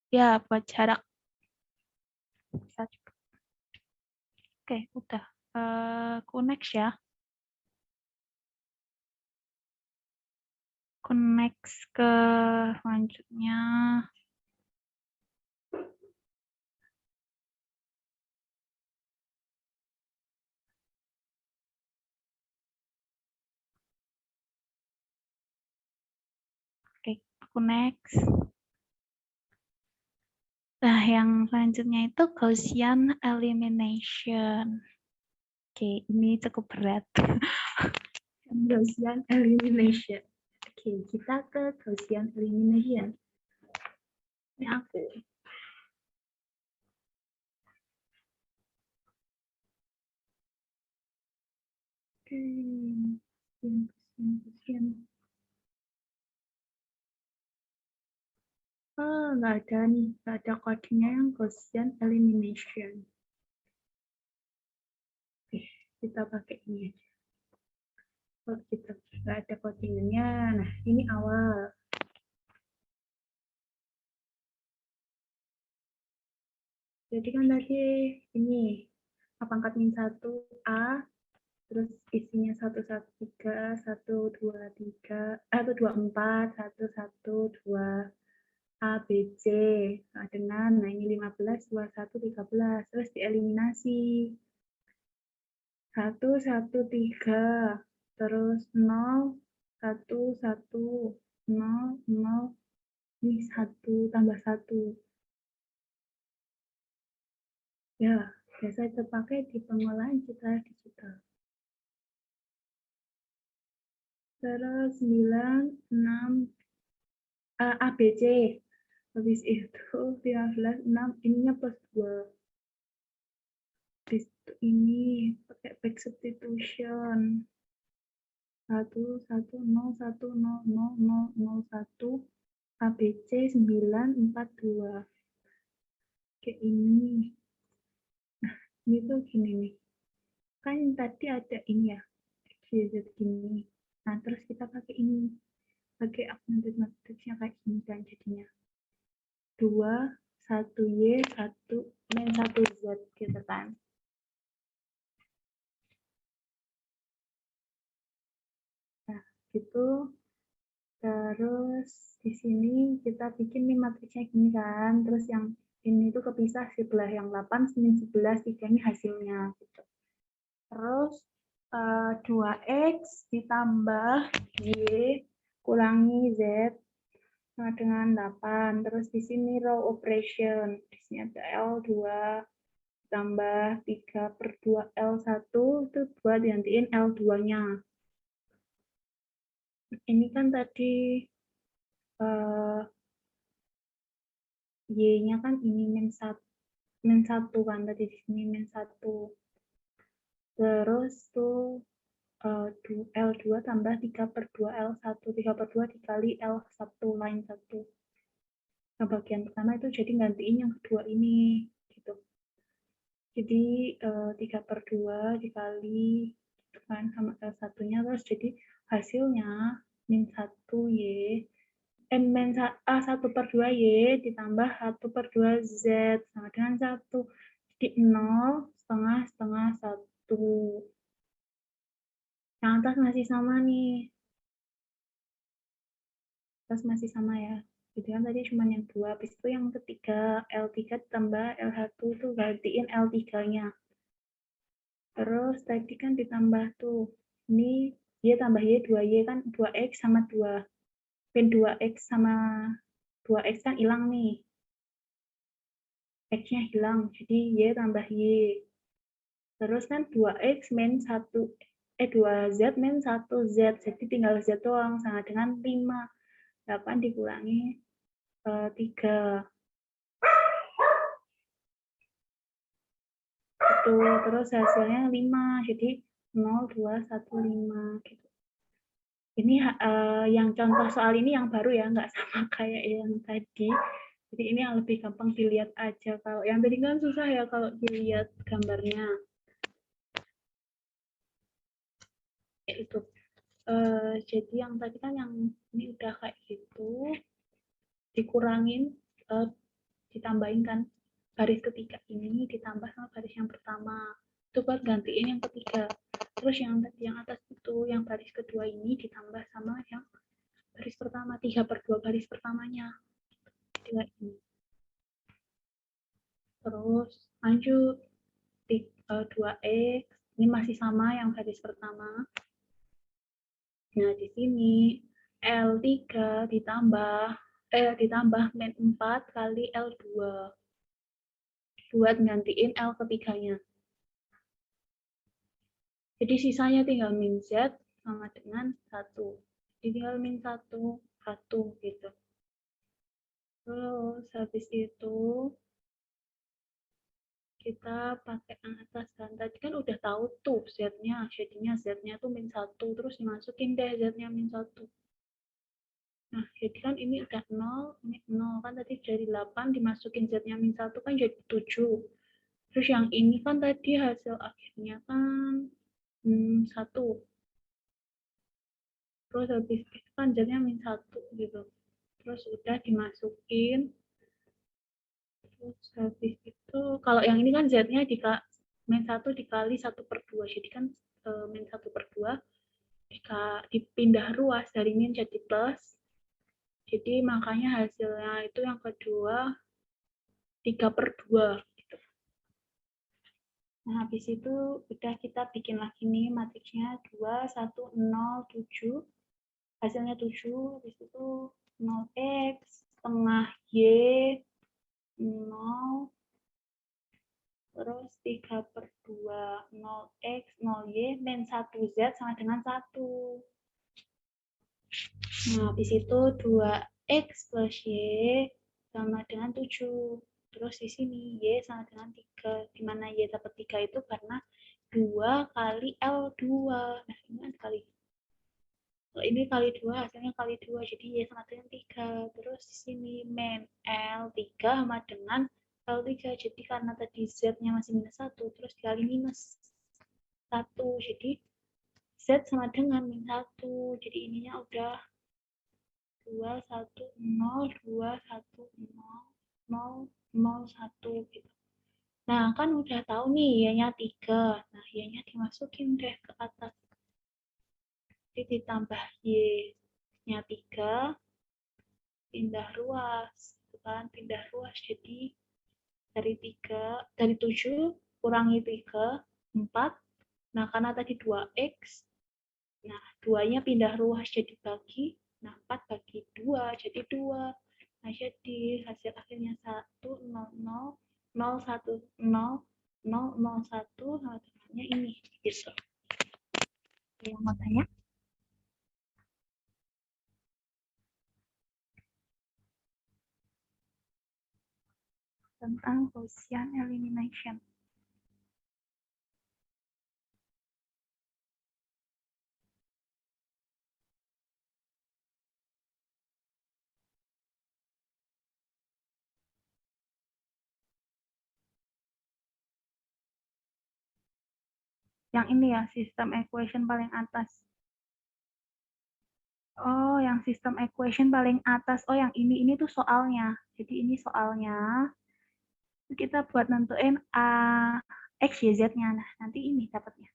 Ya, buat jarak. Bisa juga. Oke, udah. Aku next ya. Aku next ke selanjutnya. Oke, aku next. Nah, yang selanjutnya itu Gaussian elimination. Oke, ini cukup berat. Gaussian elimination. Oke, kita ke Gaussian elimination. Ini aku. Oke, Gaussian. Oh, nggak ada nih, nggak ada kodenya yang Gaussian elimination. Oke, kita pakai ini aja. Kalau kita nggak ada codingannya, nah ini awal. Jadi kan tadi ini pangkat min 1 A, terus isinya 113, 123, 124, 112 A, B, C. Nah, dengan, nah ini 15, 21, 13. Terus dieliminasi. 1, 1, 3. Terus 0, 1, 1, 0, 0. Ini 1 tambah 1. Ya, biasa terpakai di pengolahan citra digital. Terus 9, 6, A, B, C. Habis itu 15, 6, ininya plus 2. Habis itu ini pakai back substitution. 1, 1, 0, 1, 0, 0, 0, 0, 1. A, B, C 9, 4, 2. Kayak ini. Nah, ini tuh gini nih. Kan tadi ada ini ya. XYZ gini. Nah, terus kita pakai ini. Pakai augmented matrixnya kayak gini kan jadinya. 2, 1 Y, 1, min 1 Z gitu kan. Nah, gitu. Terus di sini kita bikin nih matriksnya gini kan. Terus yang ini tuh kepisah sebelah yang 8, min 11, 3 ini hasilnya gitu. Terus 2X ditambah Y kurangi Z sama dengan 8. Terus di sini row operation. Di sini ada L2 tambah 3 per 2 L1 itu 2 digantiin L2-nya. Ini kan tadi Y-nya kan ini min 1 kan tadi di sini min 1. Terus tuh L2 tambah 3 per 2 L1. 3 per 2 dikali L1 line 1. Nah, bagian pertama itu jadi gantiin yang kedua ini gitu. Jadi 3 per 2 dikali gitu kan sama L1-nya, terus jadi hasilnya min 1 Y, min 1 per 2 Y ditambah 1 per 2 Z sama dengan 1. Jadi 0, setengah, setengah, 1. Yang atas masih sama nih. Atas masih sama ya. Jadi kan tadi cuma yang 2, habis itu yang ketiga L3 ditambah L1 tuh gantiin L3-nya. Terus tadi kan ditambah tuh, ini Y tambah Y, 2Y kan 2X sama 2. Pin 2X sama 2X kan hilang nih. X-nya hilang, jadi Y tambah Y. Terus kan 2X min 1, 2Z min 1Z, jadi tinggal Z doang, sama dengan 5. 8 dikurangi 3. Itu terus hasilnya 5, jadi 0, 2, 1, 5 gitu. Ini yang contoh soal ini yang baru ya, nggak sama kayak yang tadi. Jadi ini yang lebih gampang dilihat aja. Kalau yang tadi kan susah ya kalau dilihat gambarnya. Itu. Jadi yang tadi kan yang ini udah kayak gitu, dikurangin, ditambahin kan baris ketiga ini ditambah sama baris yang pertama. Itu buat gantiin yang ketiga. Terus yang tadi yang atas itu, yang baris kedua ini ditambah sama yang baris pertama, 3/2 baris pertamanya. Jadi ini. Terus lanjut 2x, ini masih sama yang baris pertama. Nah, di sini L3 ditambah min 4 kali L2 buat gantiin L ketiganya. Jadi sisanya tinggal min Z sama dengan 1. Jadi tinggal min 1, 1 gitu. Terus habis itu kita pakai yang atas kan. Tadi kan udah tahu tuh Z-nya. Jadinya Z-nya tuh min 1. Terus dimasukin deh Z-nya min 1. Nah, jadi kan ini udah 0, ini 0. Kan tadi dari 8 dimasukin Z-nya min 1 kan jadi 7. Terus yang ini kan tadi hasil akhirnya kan 1. Terus habis itu kan Z-nya min 1 gitu. Terus udah dimasukin. Terus habis itu, kalau yang ini kan Z-nya min 1 dikali 1/2. Jadi kan min 1/2 dipindah ruas dari min jadi plus. Jadi makanya hasilnya itu yang kedua 3/2 gitu. Nah, habis itu udah kita bikin lagi nih matriksnya 2, 1, 0, 7. Hasilnya 7, habis itu 0x setengah Y 0, terus 3/2 0x 0y min 1z sama dengan 1. Nah, habis itu 2x plus y sama dengan 7. Terus di sini y sama dengan 3. Di mana y dapat 3 itu karena 2 kali L2. Nah, ini kan kali. Kalau ini kali 2, hasilnya kali 2. Jadi y sama dengan 3. Terus di sini min L3 sama dengan L3. Jadi karena tadi Z-nya masih minus 1, terus dikali minus 1. Jadi Z sama dengan min 1. Jadi ininya udah 2, 1, 0, 2, 1, 0, 0, 0, 1 gitu. Nah, kan udah tahu nih Y-nya 3. Nah, Y-nya dimasukin deh ke atas. Jadi ditambah Y-nya 3, pindah ruas. Kan pindah ruas. Jadi dari 7 kurangi 3, 4. Nah, karena tadi 2x, nah 2-nya pindah ruas jadi bagi. Nah, 4 bagi 2 jadi 2. Nah, jadi hasil akhirnya 1, 0, 0, 0, 1, 0, 0, 0, 1, sama dengannya ini. Gitu. Yang mau tanya? Tentang Gaussian elimination. Yang ini ya, sistem equation paling atas. Oh, yang sistem equation paling atas. Oh, yang ini tuh soalnya. Jadi ini soalnya. Kita buat nentuin X, Y, Z-nya. Nah, nanti ini dapatnya.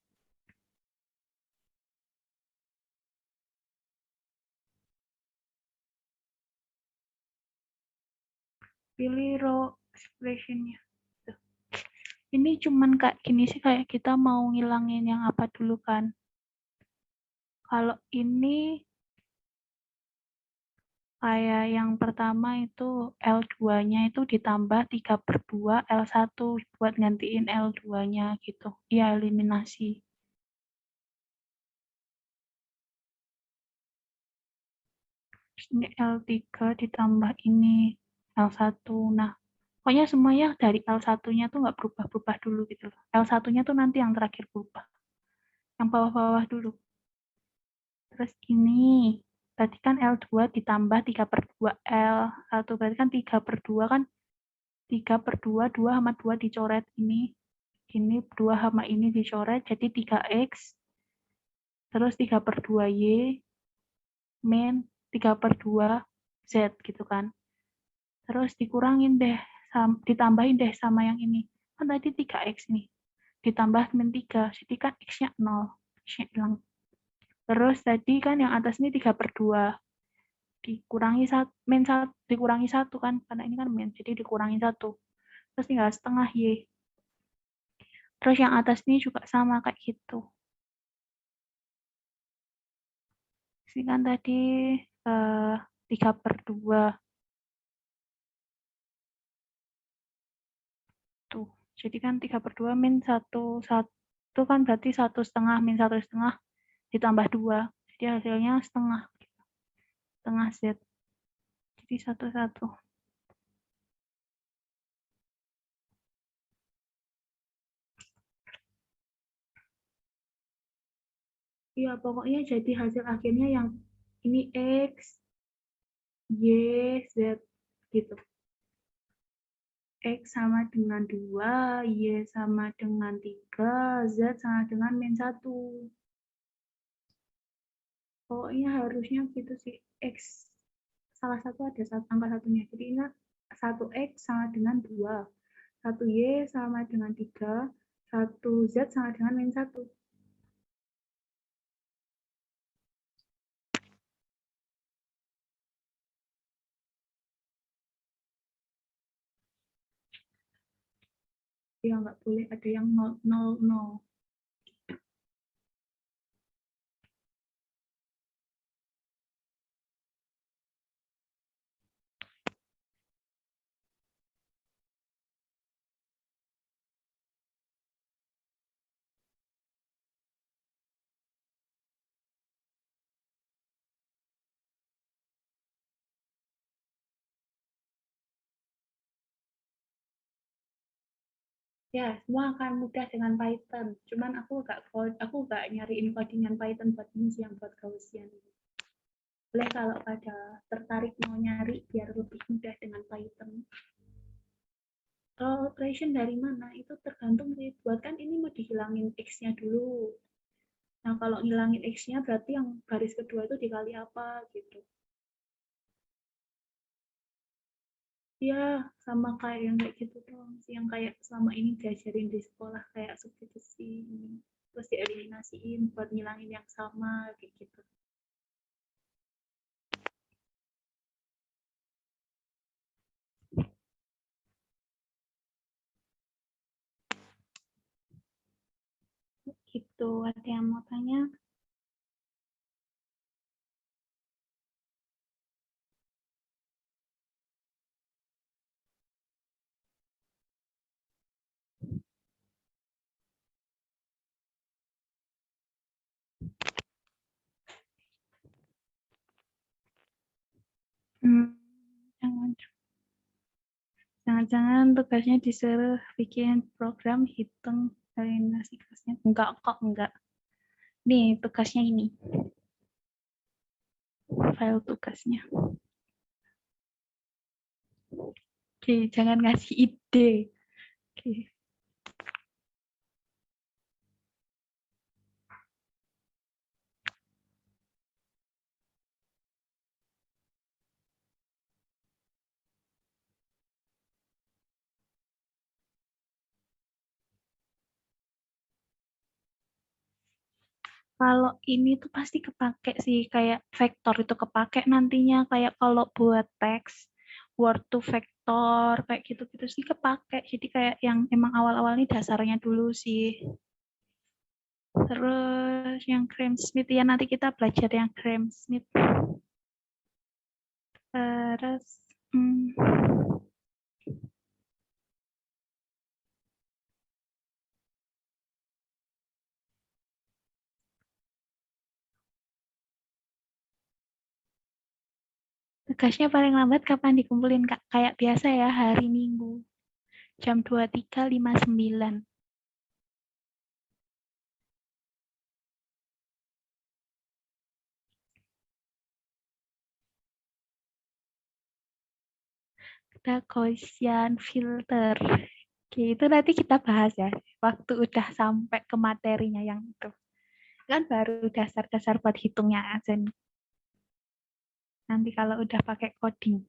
Pilih row expression-nya. Ini cuman kayak gini sih, kayak kita mau ngilangin yang apa dulu kan. Kalau ini kayak yang pertama itu L2-nya itu ditambah 3/2 L1 buat gantiin L2-nya gitu. Iya, eliminasi. Ini L3 ditambah ini L1. Nah, pokoknya semuanya dari L1-nya tuh nggak berubah-berubah dulu gitu loh. L1-nya tuh nanti yang terakhir berubah. Yang bawah-bawah dulu. Terus ini Berarti kan L2 ditambah 3/2 L1 berarti kan 3/2 kan 3/2, 2 sama 2 dicoret ini 2 sama ini dicoret jadi 3X terus 3/2Y min 3/2 Z gitu kan. Terus dikurangin deh, ditambahin deh sama yang ini. Kan tadi 3X nih, ditambah min 3, jadi kan X-nya 0. X-nya hilang. Terus tadi kan yang atas ini 3/2. Dikurangi dikurangi 1 kan, karena ini kan min, jadi dikurangi 1. Terus tinggal setengah Y. Terus yang atas ini juga sama kayak gitu. Ini kan tadi 3/2. Tuh. Jadi kan 3/2 min 1 kan berarti 1,5 min 1,5 ditambah 2. Jadi hasilnya setengah. Setengah Z. Jadi 1,1. Iya, pokoknya jadi hasil akhirnya yang ini X, Y, Z gitu. X sama dengan 2, Y sama dengan 3, Z sama dengan min 1. Pokoknya harusnya gitu sih. X salah satu ada angka satunya. Jadi ingat 1X sama dengan 2. 1Y sama dengan 3. 1Z sama dengan min 1. Ya nggak boleh ada yang 0, 0, 0. Ya, semua akan mudah dengan Python. Cuman aku nggak nyariin codingan Python buat ini sih yang buat Gaussian. Boleh kalau pada tertarik mau nyari biar lebih mudah dengan Python. Kalau operation dari mana itu tergantung sih. Buat kan ini mau dihilangin X-nya dulu. Nah, kalau ngilangin X-nya berarti yang baris kedua itu dikali apa gitu. Ya, sama kayak yang kayak gitu doang sih. Yang kayak selama ini diajarin di sekolah kayak substitusi. Terus dieliminasiin buat ngilangin yang sama kayak gitu. Gitu, ada yang mau tanya? Jangan-jangan tugasnya disuruh bikin program hitung eliminasi kelasnya. Enggak kok, enggak. Nih, tugasnya ini. File tugasnya. Oke, jangan ngasih ide. Oke. Kalau ini tuh pasti kepake sih, kayak vektor itu kepake nantinya, kayak kalau buat teks, word to vektor, kayak gitu-gitu sih kepake. Jadi kayak yang emang awal-awal ini dasarnya dulu sih. Terus yang Gram-Schmidt, ya nanti kita belajar yang Gram-Schmidt. Terus, tugasnya paling lambat kapan dikumpulin, Kak? Kayak biasa ya, hari Minggu. Jam 23.59. ada Gaussian filter. Oke, itu nanti kita bahas ya, waktu udah sampai ke materinya yang itu. Kan baru dasar-dasar buat hitungnya aja nih. Nanti kalau udah pakai coding.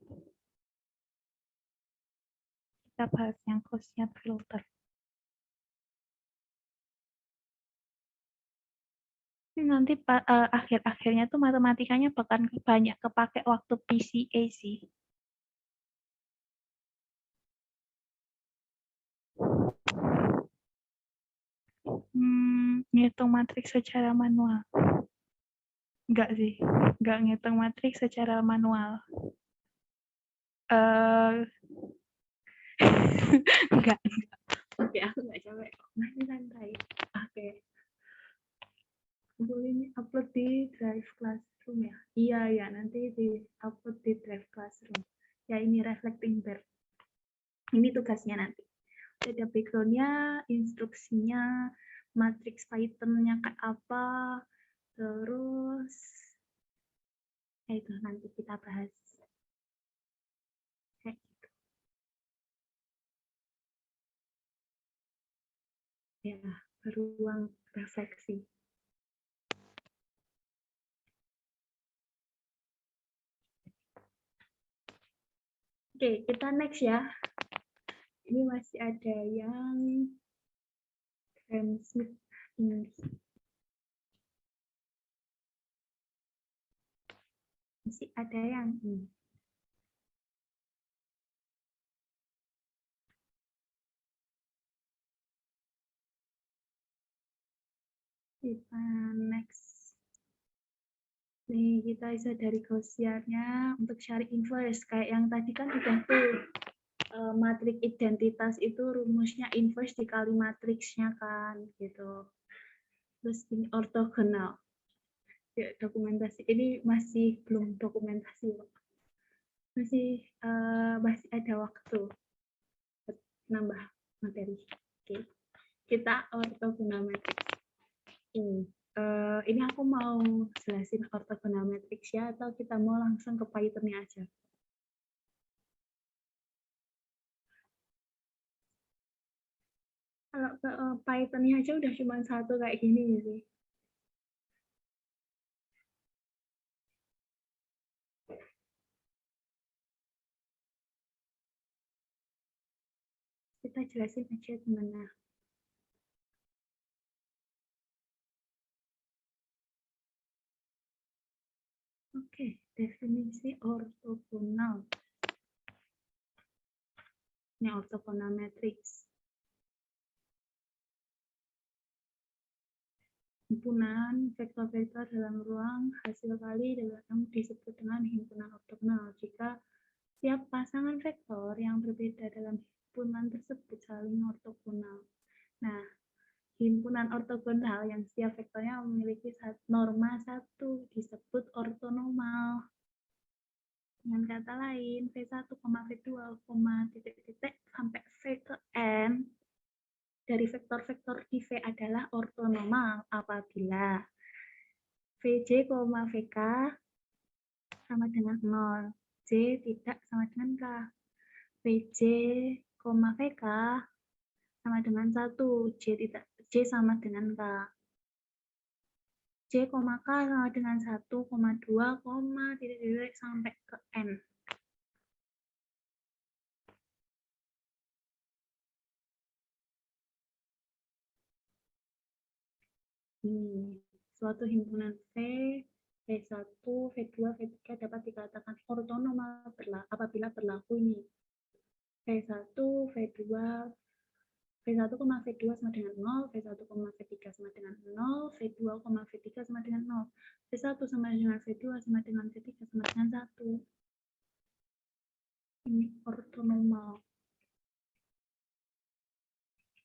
Kita bahas yang Gaussian filter. Ini nanti akhir-akhirnya tuh matematikanya bahkan banyak kepake waktu PCA sih. Ngitung matriks secara manual. Enggak sih, enggak ngitung matriks secara manual. Enggak. Oke, aku enggak capek. Masih santai. Oke. Boleh ini upload di Drive Classroom ya? Iya, ya. Nanti di upload di Drive Classroom. Ya, ini reflecting bear. Ini tugasnya nanti. Ada background-nya, instruksinya, matriks Python-nya kayak apa, terus ya itu nanti kita bahas. Kayak gitu. Ya, beruang refleksi. Oke, kita next ya. Ini masih ada yang transmit ini. Masih ada yang ini. Kita next. Nih, kita bisa dari Gaussian-nya untuk cari inverse. Kayak yang tadi kan udah tuh, matriks identitas itu rumusnya inverse dikali matriksnya kan, gitu. Terus ini ortogonal. Ya, dokumentasi. Ini masih belum dokumentasi, Pak. Masih ada waktu nambah materi. Oke. Kita ortogonal matrix. Ini aku mau jelasin ortogonal matrix ya, atau kita mau langsung ke Python-nya aja? Kalau ke Python-nya aja udah cuma satu kayak gini sih. Kita jelasin aja gimana. Oke, definisi ortogonal. Ini ortogonal matrix. Himpunan vektor-vektor dalam ruang hasil kali dalam disebut dengan himpunan ortogonal. Jika tiap pasangan vektor yang berbeda dalam himpunan tersebut saling ortogonal. Nah, himpunan ortogonal yang setiap vektornya memiliki norma satu disebut ortonormal. Dengan kata lain, V1, V2, titik-titik sampai V ke N dari vektor-vektor di V adalah ortonormal apabila VJ, VK sama dengan 0, J tidak sama dengan K. VJ, VK sama dengan 1, J sama dengan K. J, K sama dengan 1, 2, titik-titik sampai ke N. Suatu himpunan V, V1, V2, V3 dapat dikatakan ortonormal apabila berlaku ini. V1, V2, V1, V2 sama dengan 0, V1, V3 sama dengan 0, V2, V3 sama dengan 0. V1 sama dengan V2 sama dengan V3 sama dengan 1. Ini ortonormal.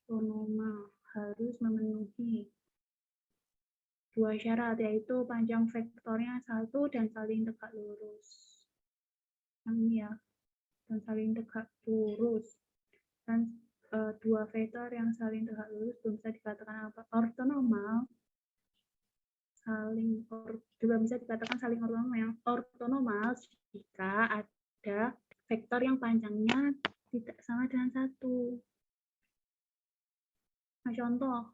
Ortonormal harus memenuhi dua syarat, yaitu panjang vektornya 1 dan saling tegak lurus. Yang ini ya, dan saling tegak lurus. Dan dua vektor yang saling tegak lurus belum bisa dikatakan apa? Ortonormal. Juga bisa dikatakan saling ortonormal jika ada vektor yang panjangnya tidak sama dengan 1. Nah, contoh,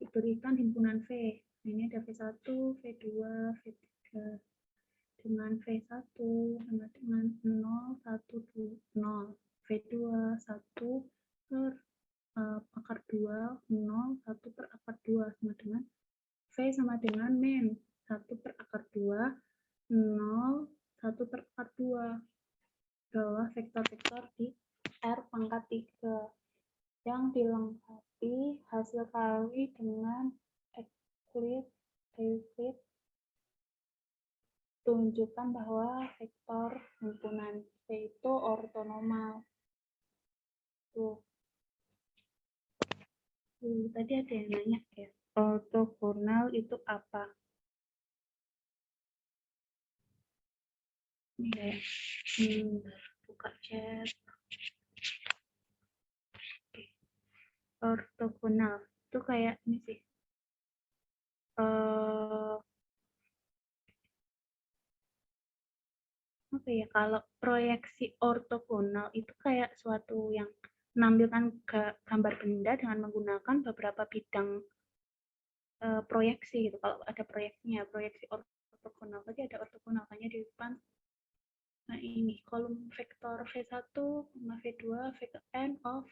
diberikan himpunan V. Ini ada V1, V2, V3. Dengan V1 sama dengan 0, 1, 0. V2, 1 per akar 2, 0, 1 per akar 2 sama dengan V sama dengan min 1 per akar 2, 0, 1 per akar 2. Adalah vektor-vektor di R pangkat 3 yang dilengkapi hasil kali dengan Euclid tunjukkan bahwa vektor himpunan V itu ortonormal. Tuh. Tadi ada yang nanya ya, ortogonal itu apa? Ini ya, buka chat. Ortogonal itu kayak ini sih. Apa ya, kalau proyeksi ortogonal itu kayak suatu yang menampilkan gambar benda dengan menggunakan beberapa bidang proyeksi gitu. Kalau ada proyeksinya, proyeksi ortogonal, tadi ada ortogonal hanya di depan. Nah, ini kolom vektor V1, V2, vektor n of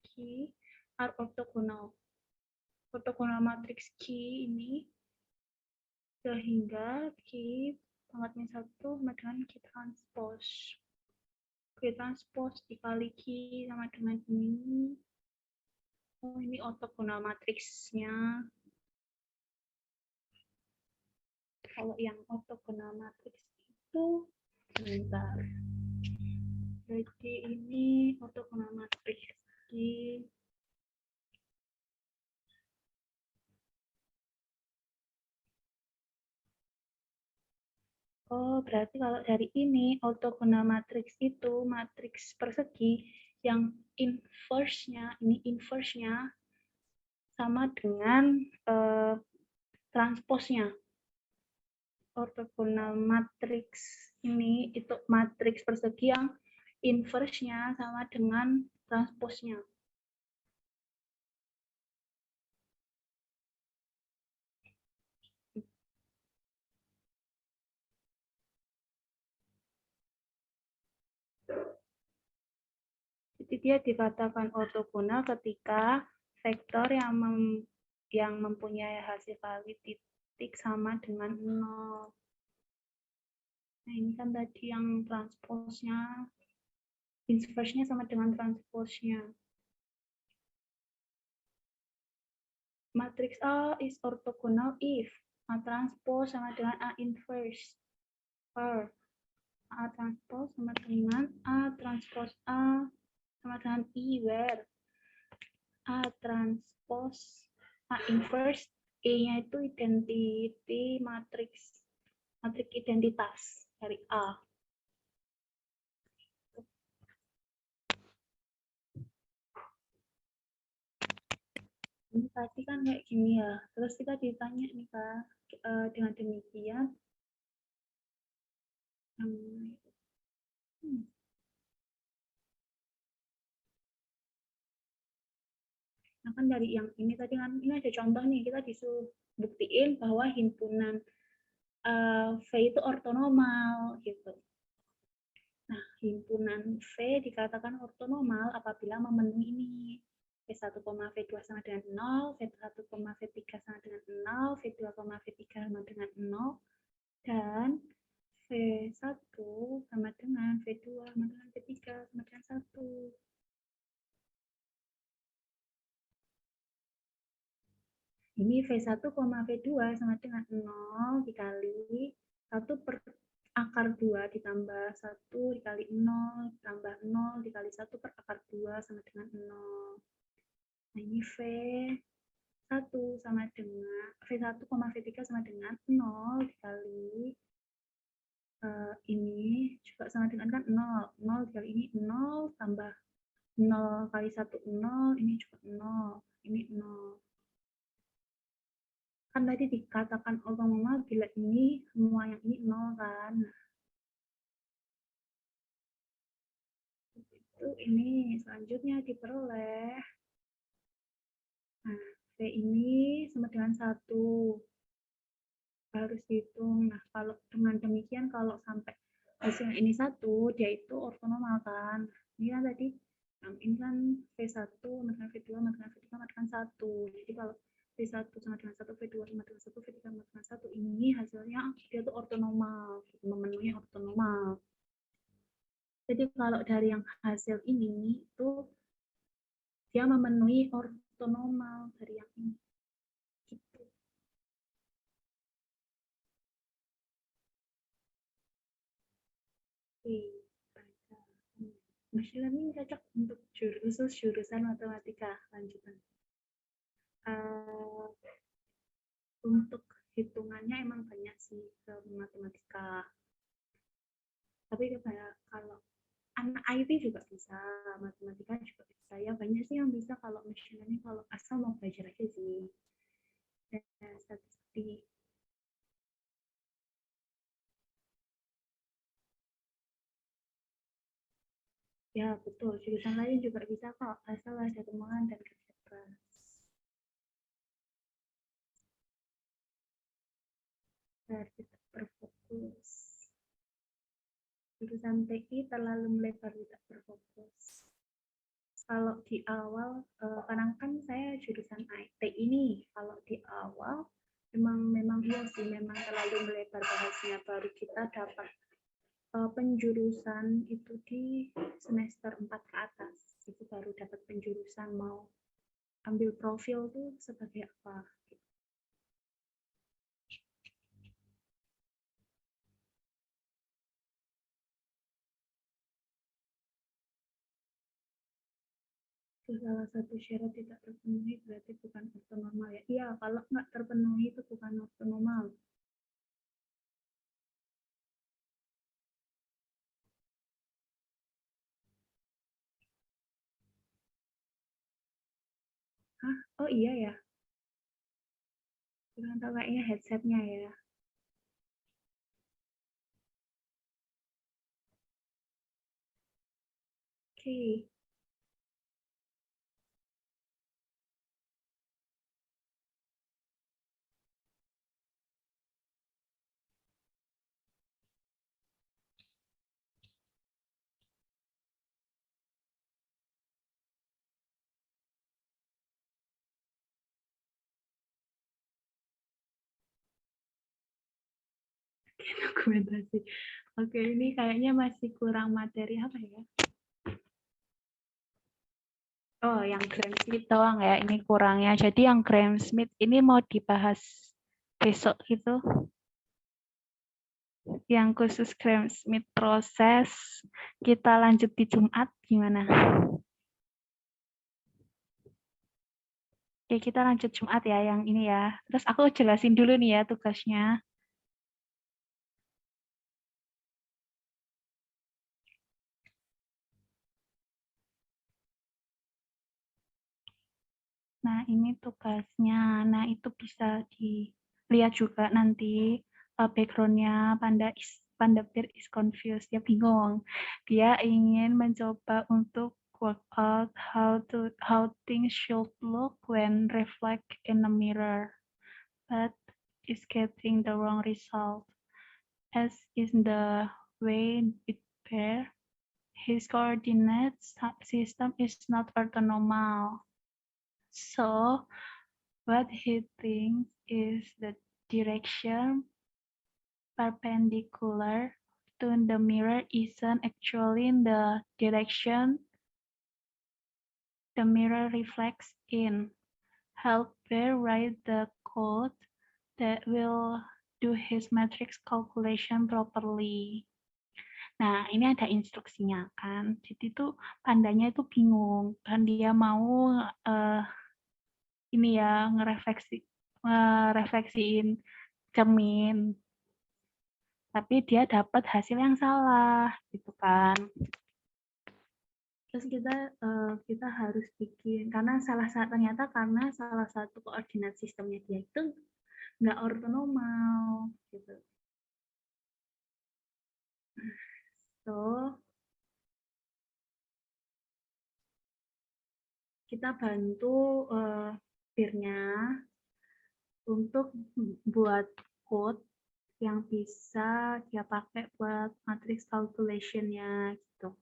Q are orthogonal. Ortogonal matriks Q ini sehingga Q pangkat min 1 sama dengan Q transpose. Q transpose dikali Q sama dengan ini. Oh, ini ortogonal matriksnya. Kalau yang ortogonal matriks itu sebentar. Jadi ini ortogonal matriks Q. Oh, berarti kalau dari ini ortogonal matriks itu matriks persegi yang inverse-nya, ini inverse-nya sama dengan transposnya. Ortogonal matriks ini itu matriks persegi yang inverse-nya sama dengan transposnya. Jadi dia dikatakan ortogonal ketika vektor yang mempunyai hasil kali titik sama dengan 0. Nah, ini kan tadi yang transposnya, inverse-nya sama dengan transposnya. Matriks A is orthogonal if A transpose sama dengan A inverse. Or A transpose sama dengan A transpose A sama dengan I where A transpose A inverse, E-nya itu identity matriks identitas dari A. Ini tadi kan kayak gini ya, terus kita ditanya nih Kak, dengan demikian nah kan dari yang ini tadi kan ini ada contoh nih, kita disuruh buktiin bahwa himpunan V itu ortonormal gitu. Nah, himpunan V dikatakan ortonormal apabila memenuhi ini. V1, V2 sama dengan 0, V1, V3 sama dengan 0, V2, V3 sama dengan 0, dan V1 sama dengan V2 sama dengan V3 sama dengan 1. Ini V1, V2 sama dengan 0 dikali 1 per akar 2 ditambah 1 dikali 0 tambah 0 dikali 1 per akar 2 sama dengan 0. Nah, ini V1 sama dengan V1, V3 sama dengan 0 dikali ini juga sama dengan kan 0. 0 dikali ini 0 tambah 0 kali 1 0, ini juga 0. Ini 0. Kan tadi dikatakan ortonormal bila ini semua yang ini 0 kan. Itu ini selanjutnya diperoleh. Nah, V ini sama dengan 1. Harus dihitung. Nah, kalau dengan demikian, kalau sampai hasil ini 1, dia itu ortonormal kan. Ini kan tadi, ini kan V1 sama dengan V2 sama dengan V3 sama dengan 1. Jadi kalau V1 sama dengan 1, V2 sama dengan 1, V3 sama dengan 1, ini hasilnya dia tuh ortonormal, memenuhi ortonormal. Jadi kalau dari yang hasil ini, itu dia memenuhi ortonormal dari yang ini. Gitu. Oke, baca. Machine learning cocok untuk khusus jurusan matematika lanjutan. Uh, untuk hitungannya emang banyak sih ke matematika. Tapi kayak kalau anak IT juga bisa, matematika juga bisa. Ya banyak sih yang bisa kalau machine learning, kalau asal mau belajar aja sih. Dan statistik. Ya betul, jurusan lain juga bisa kok, asal ada kemauan dan kerja keras. Biar kita berfokus. Jurusan TI terlalu melebar, tidak berfokus. Kalau di awal, karena kan saya jurusan IT ini, kalau di awal memang iya sih, memang terlalu melebar bahasnya, baru kita dapat penjurusan itu di semester 4 ke atas. Itu baru dapat penjurusan mau ambil profil tuh sebagai apa. Salah satu syarat tidak terpenuhi berarti bukan ortonormal ya. Iya, kalau nggak terpenuhi itu bukan ortonormal. Hah? Oh iya ya. Kurang tahu kayaknya headsetnya ya. Oke. Okay. Dokumentasi. Oke, ini kayaknya masih kurang materi apa ya? Oh, yang Graham Smith doang ya, ini kurangnya. Jadi yang Graham Smith ini mau dibahas besok gitu. Yang khusus Graham Smith proses, kita lanjut di Jumat, gimana? Oke, kita lanjut Jumat ya, yang ini ya. Terus aku jelasin dulu nih ya tugasnya. Nah, ini tugasnya. Nah, itu bisa dilihat juga nanti background-nya Panda Bear is confused. Dia bingung. Dia ingin mencoba untuk work out how things should look when reflect in a mirror, but is getting the wrong result. As is the way with Bear, his coordinate system is not orthonormal. So, what he thinks is the direction perpendicular to the mirror isn't actually the direction the mirror reflects in. Help Bear write the code that will do his matrix calculation properly. Nah, ini ada instruksinya kan. Jadi tuh pandanya itu bingung kan, dia mau ini ya ngerefleksiin cermin, tapi dia dapat hasil yang salah gitu kan. Terus kita harus bikin, karena ternyata karena salah satu koordinat sistemnya dia itu nggak ortonormal gitu. So kita bantu peer-nya untuk buat code yang bisa dia pakai buat matrix calculation-nya gitu.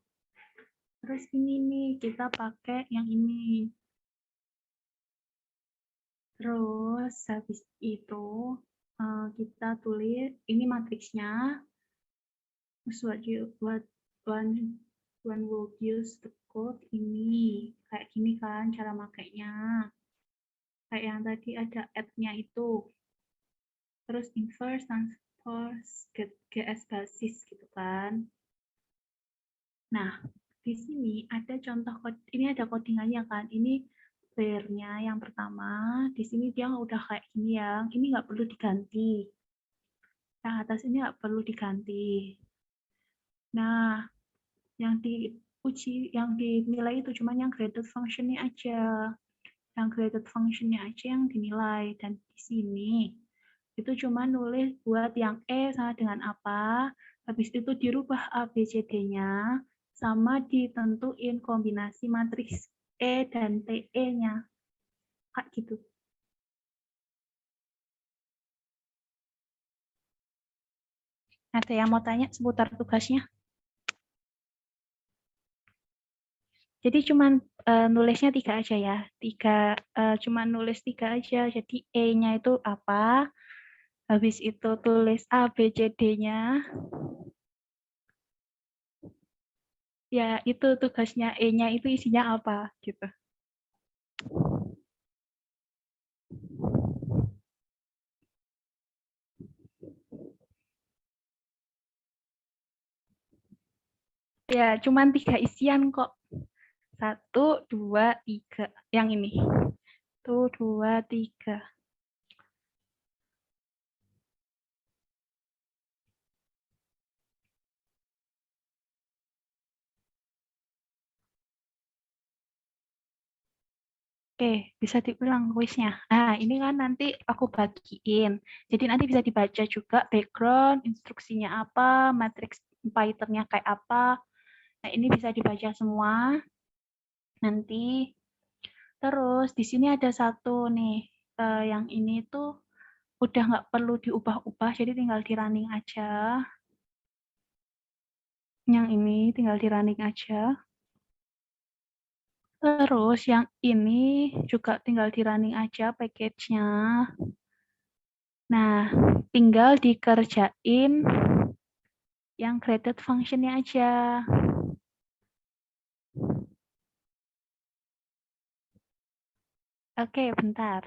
Terus ini nih, kita pakai yang ini. Terus habis itu kita tulis ini matriksnya. Terus one would use the code ini kayak gini kan cara makainya. Kayak yang tadi ada add-nya itu. Terus inverse, transpose, GS basis gitu kan. Nah, di sini ada contoh ini ada codingannya kan. Ini pair-nya yang pertama, di sini dia udah kayak gini ya. Ini nggak perlu diganti. Yang atas ini nggak perlu diganti. Nah, yang diuji, yang dinilai itu cuma yang graded function-nya aja. Yang graded function-nya aja yang dinilai. Dan di sini itu cuma nulis buat yang E sama dengan apa, habis itu dirubah ABCD-nya, sama ditentuin kombinasi matriks E dan TE-nya. Kayak gitu. Ada yang mau tanya seputar tugasnya? Jadi cuman nulisnya 3 aja ya. Cuman nulis 3 aja. Jadi E-nya itu apa? Habis itu tulis A, B, C, D-nya. Ya, itu tugasnya E-nya itu isinya apa gitu. Ya, cuman 3 isian kok. 1, 2, 3. Yang ini. 1, 2, 3. Oke, bisa diulang kuisnya. Nah, ini kan nanti aku bagiin. Jadi nanti bisa dibaca juga background, instruksinya apa, matriks Python-nya kayak apa. Nah, ini bisa dibaca semua. Nanti terus di sini ada satu nih. Yang ini tuh udah nggak perlu diubah-ubah, jadi tinggal di running aja. Yang ini tinggal di running aja. Terus yang ini juga tinggal di running aja package-nya. Nah, tinggal dikerjain yang graded function-nya aja. Oke, bentar.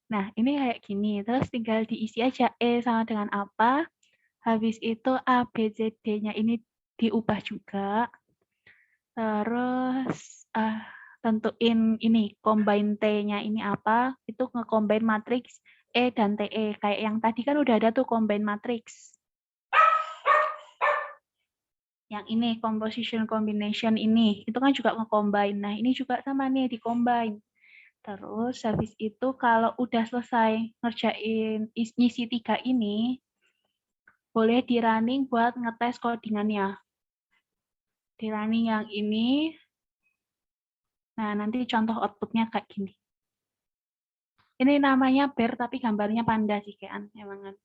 Nah, ini kayak gini. Terus tinggal diisi aja E sama dengan apa. Habis itu A, B, C, D-nya ini diubah juga. Terus tentuin ini, combine T-nya ini apa. Itu nge-combine matriks E dan TE. Kayak yang tadi kan udah ada tuh combine matriks. Yang ini, composition combination ini. Itu kan juga nge-combine. Nah, ini juga sama nih, di-combine. Terus habis itu kalau udah selesai ngerjain ngisi 3 ini, boleh di running buat ngetes codingannya. Di running yang ini, nah nanti contoh outputnya kayak gini. Ini namanya bear tapi gambarnya panda sih kayak emang.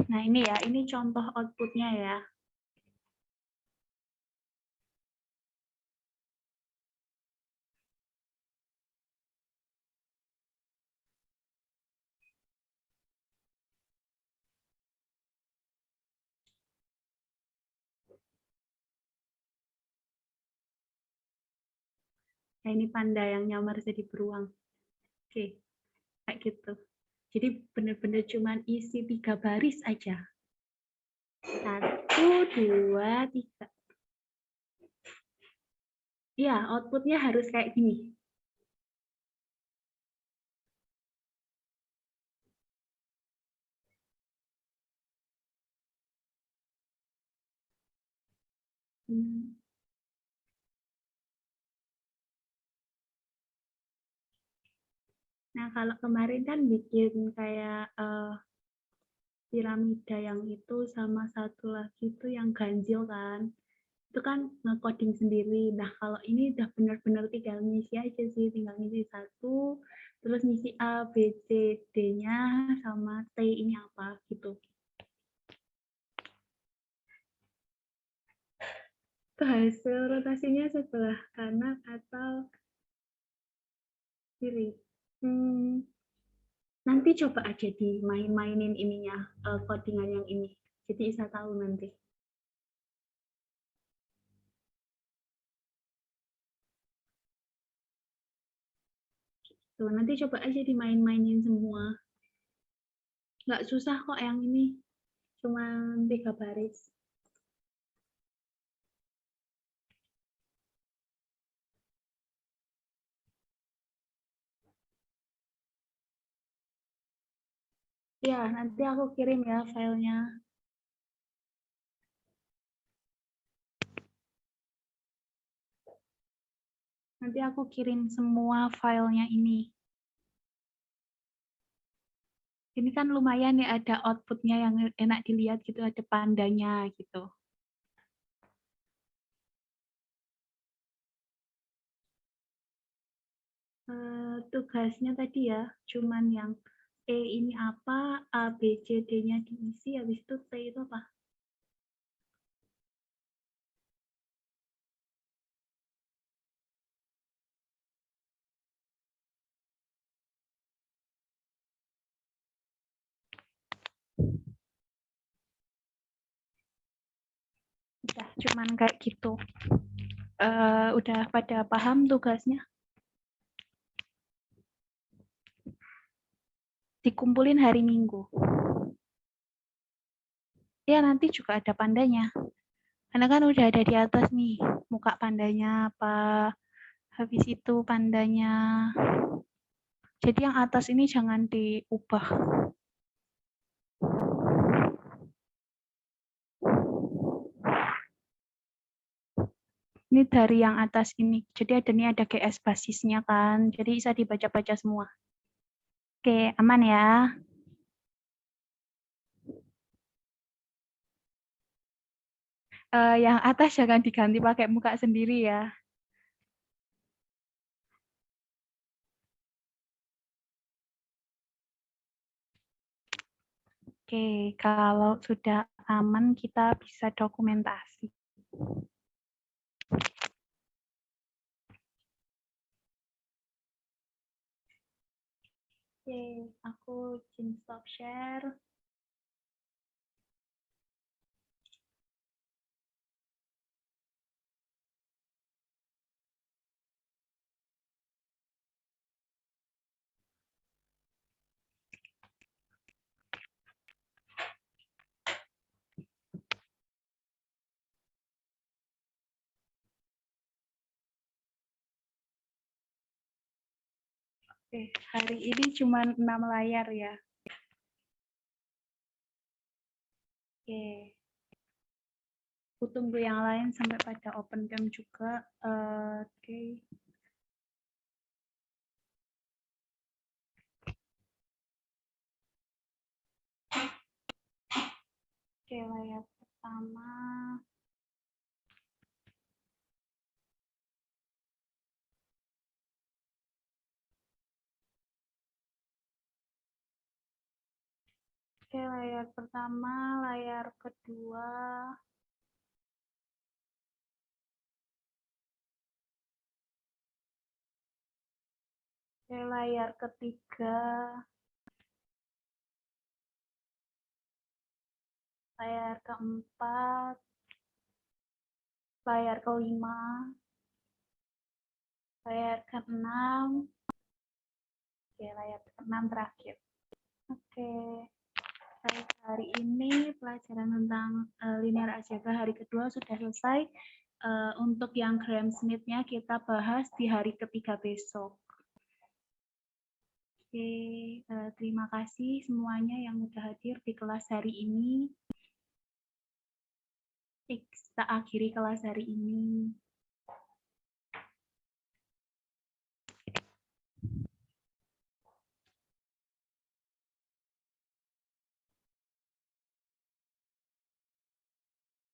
Nah ini ya, ini contoh outputnya ya. Nah ini panda yang nyamar jadi beruang. Oke, kayak gitu. Jadi benar-benar cuman isi 3 baris aja. 1, 2, 3. Iya, outputnya harus kayak gini. Nah, kalau kemarin kan bikin kayak piramida yang itu sama satu lagi itu yang ganjil kan. Itu kan nge-coding sendiri. Nah, kalau ini udah benar-benar tinggal ngisi aja sih, tinggal ngisi satu, terus ngisi A, B, C, D-nya, sama T ini apa gitu. Itu hasil rotasinya sebelah kanan atau kiri. Nanti coba aja dimain-mainin ininya, codingan yang ini. Jadi bisa tahu nanti. Tuh, nanti coba aja dimain-mainin semua. Nggak susah kok yang ini. Cuma 3 baris. Ya, nanti aku kirim ya filenya. Nanti aku kirim semua filenya ini. Ini kan lumayan ya ada outputnya yang enak dilihat gitu, ada pandanya gitu. Tugasnya tadi ya, cuman yang E ini apa, A, B, C, D-nya diisi, habis itu T itu apa? Udah, cuman kayak gitu. Udah pada paham tugasnya? Dikumpulin hari Minggu. Ya, nanti juga ada pandanya. Karena kan udah ada di atas nih, muka pandanya apa, habis itu pandanya. Jadi yang atas ini jangan diubah. Ini dari yang atas ini. Jadi ada GS basisnya kan. Jadi bisa dibaca-baca semua. Oke, aman ya. Yang atas jangan diganti pakai muka sendiri ya. Oke, kalau sudah aman kita bisa dokumentasi. Oke, aku izin stop share. Oke, hari ini cuma 6 layar ya. Oke. Aku tunggu yang lain sampai pada open cam juga. Oke. Oke, layar pertama. Oke, layar pertama, layar kedua. Oke, layar ketiga. Layar keempat. Layar kelima. Layar keenam. Oke, layar keenam terakhir. Oke. Hari ini pelajaran tentang linear algebra hari kedua sudah selesai. Untuk yang Gram-Schmidt-nya kita bahas di hari ketiga besok. Oke, terima kasih semuanya yang sudah hadir di kelas hari ini. Kita akhiri kelas hari ini.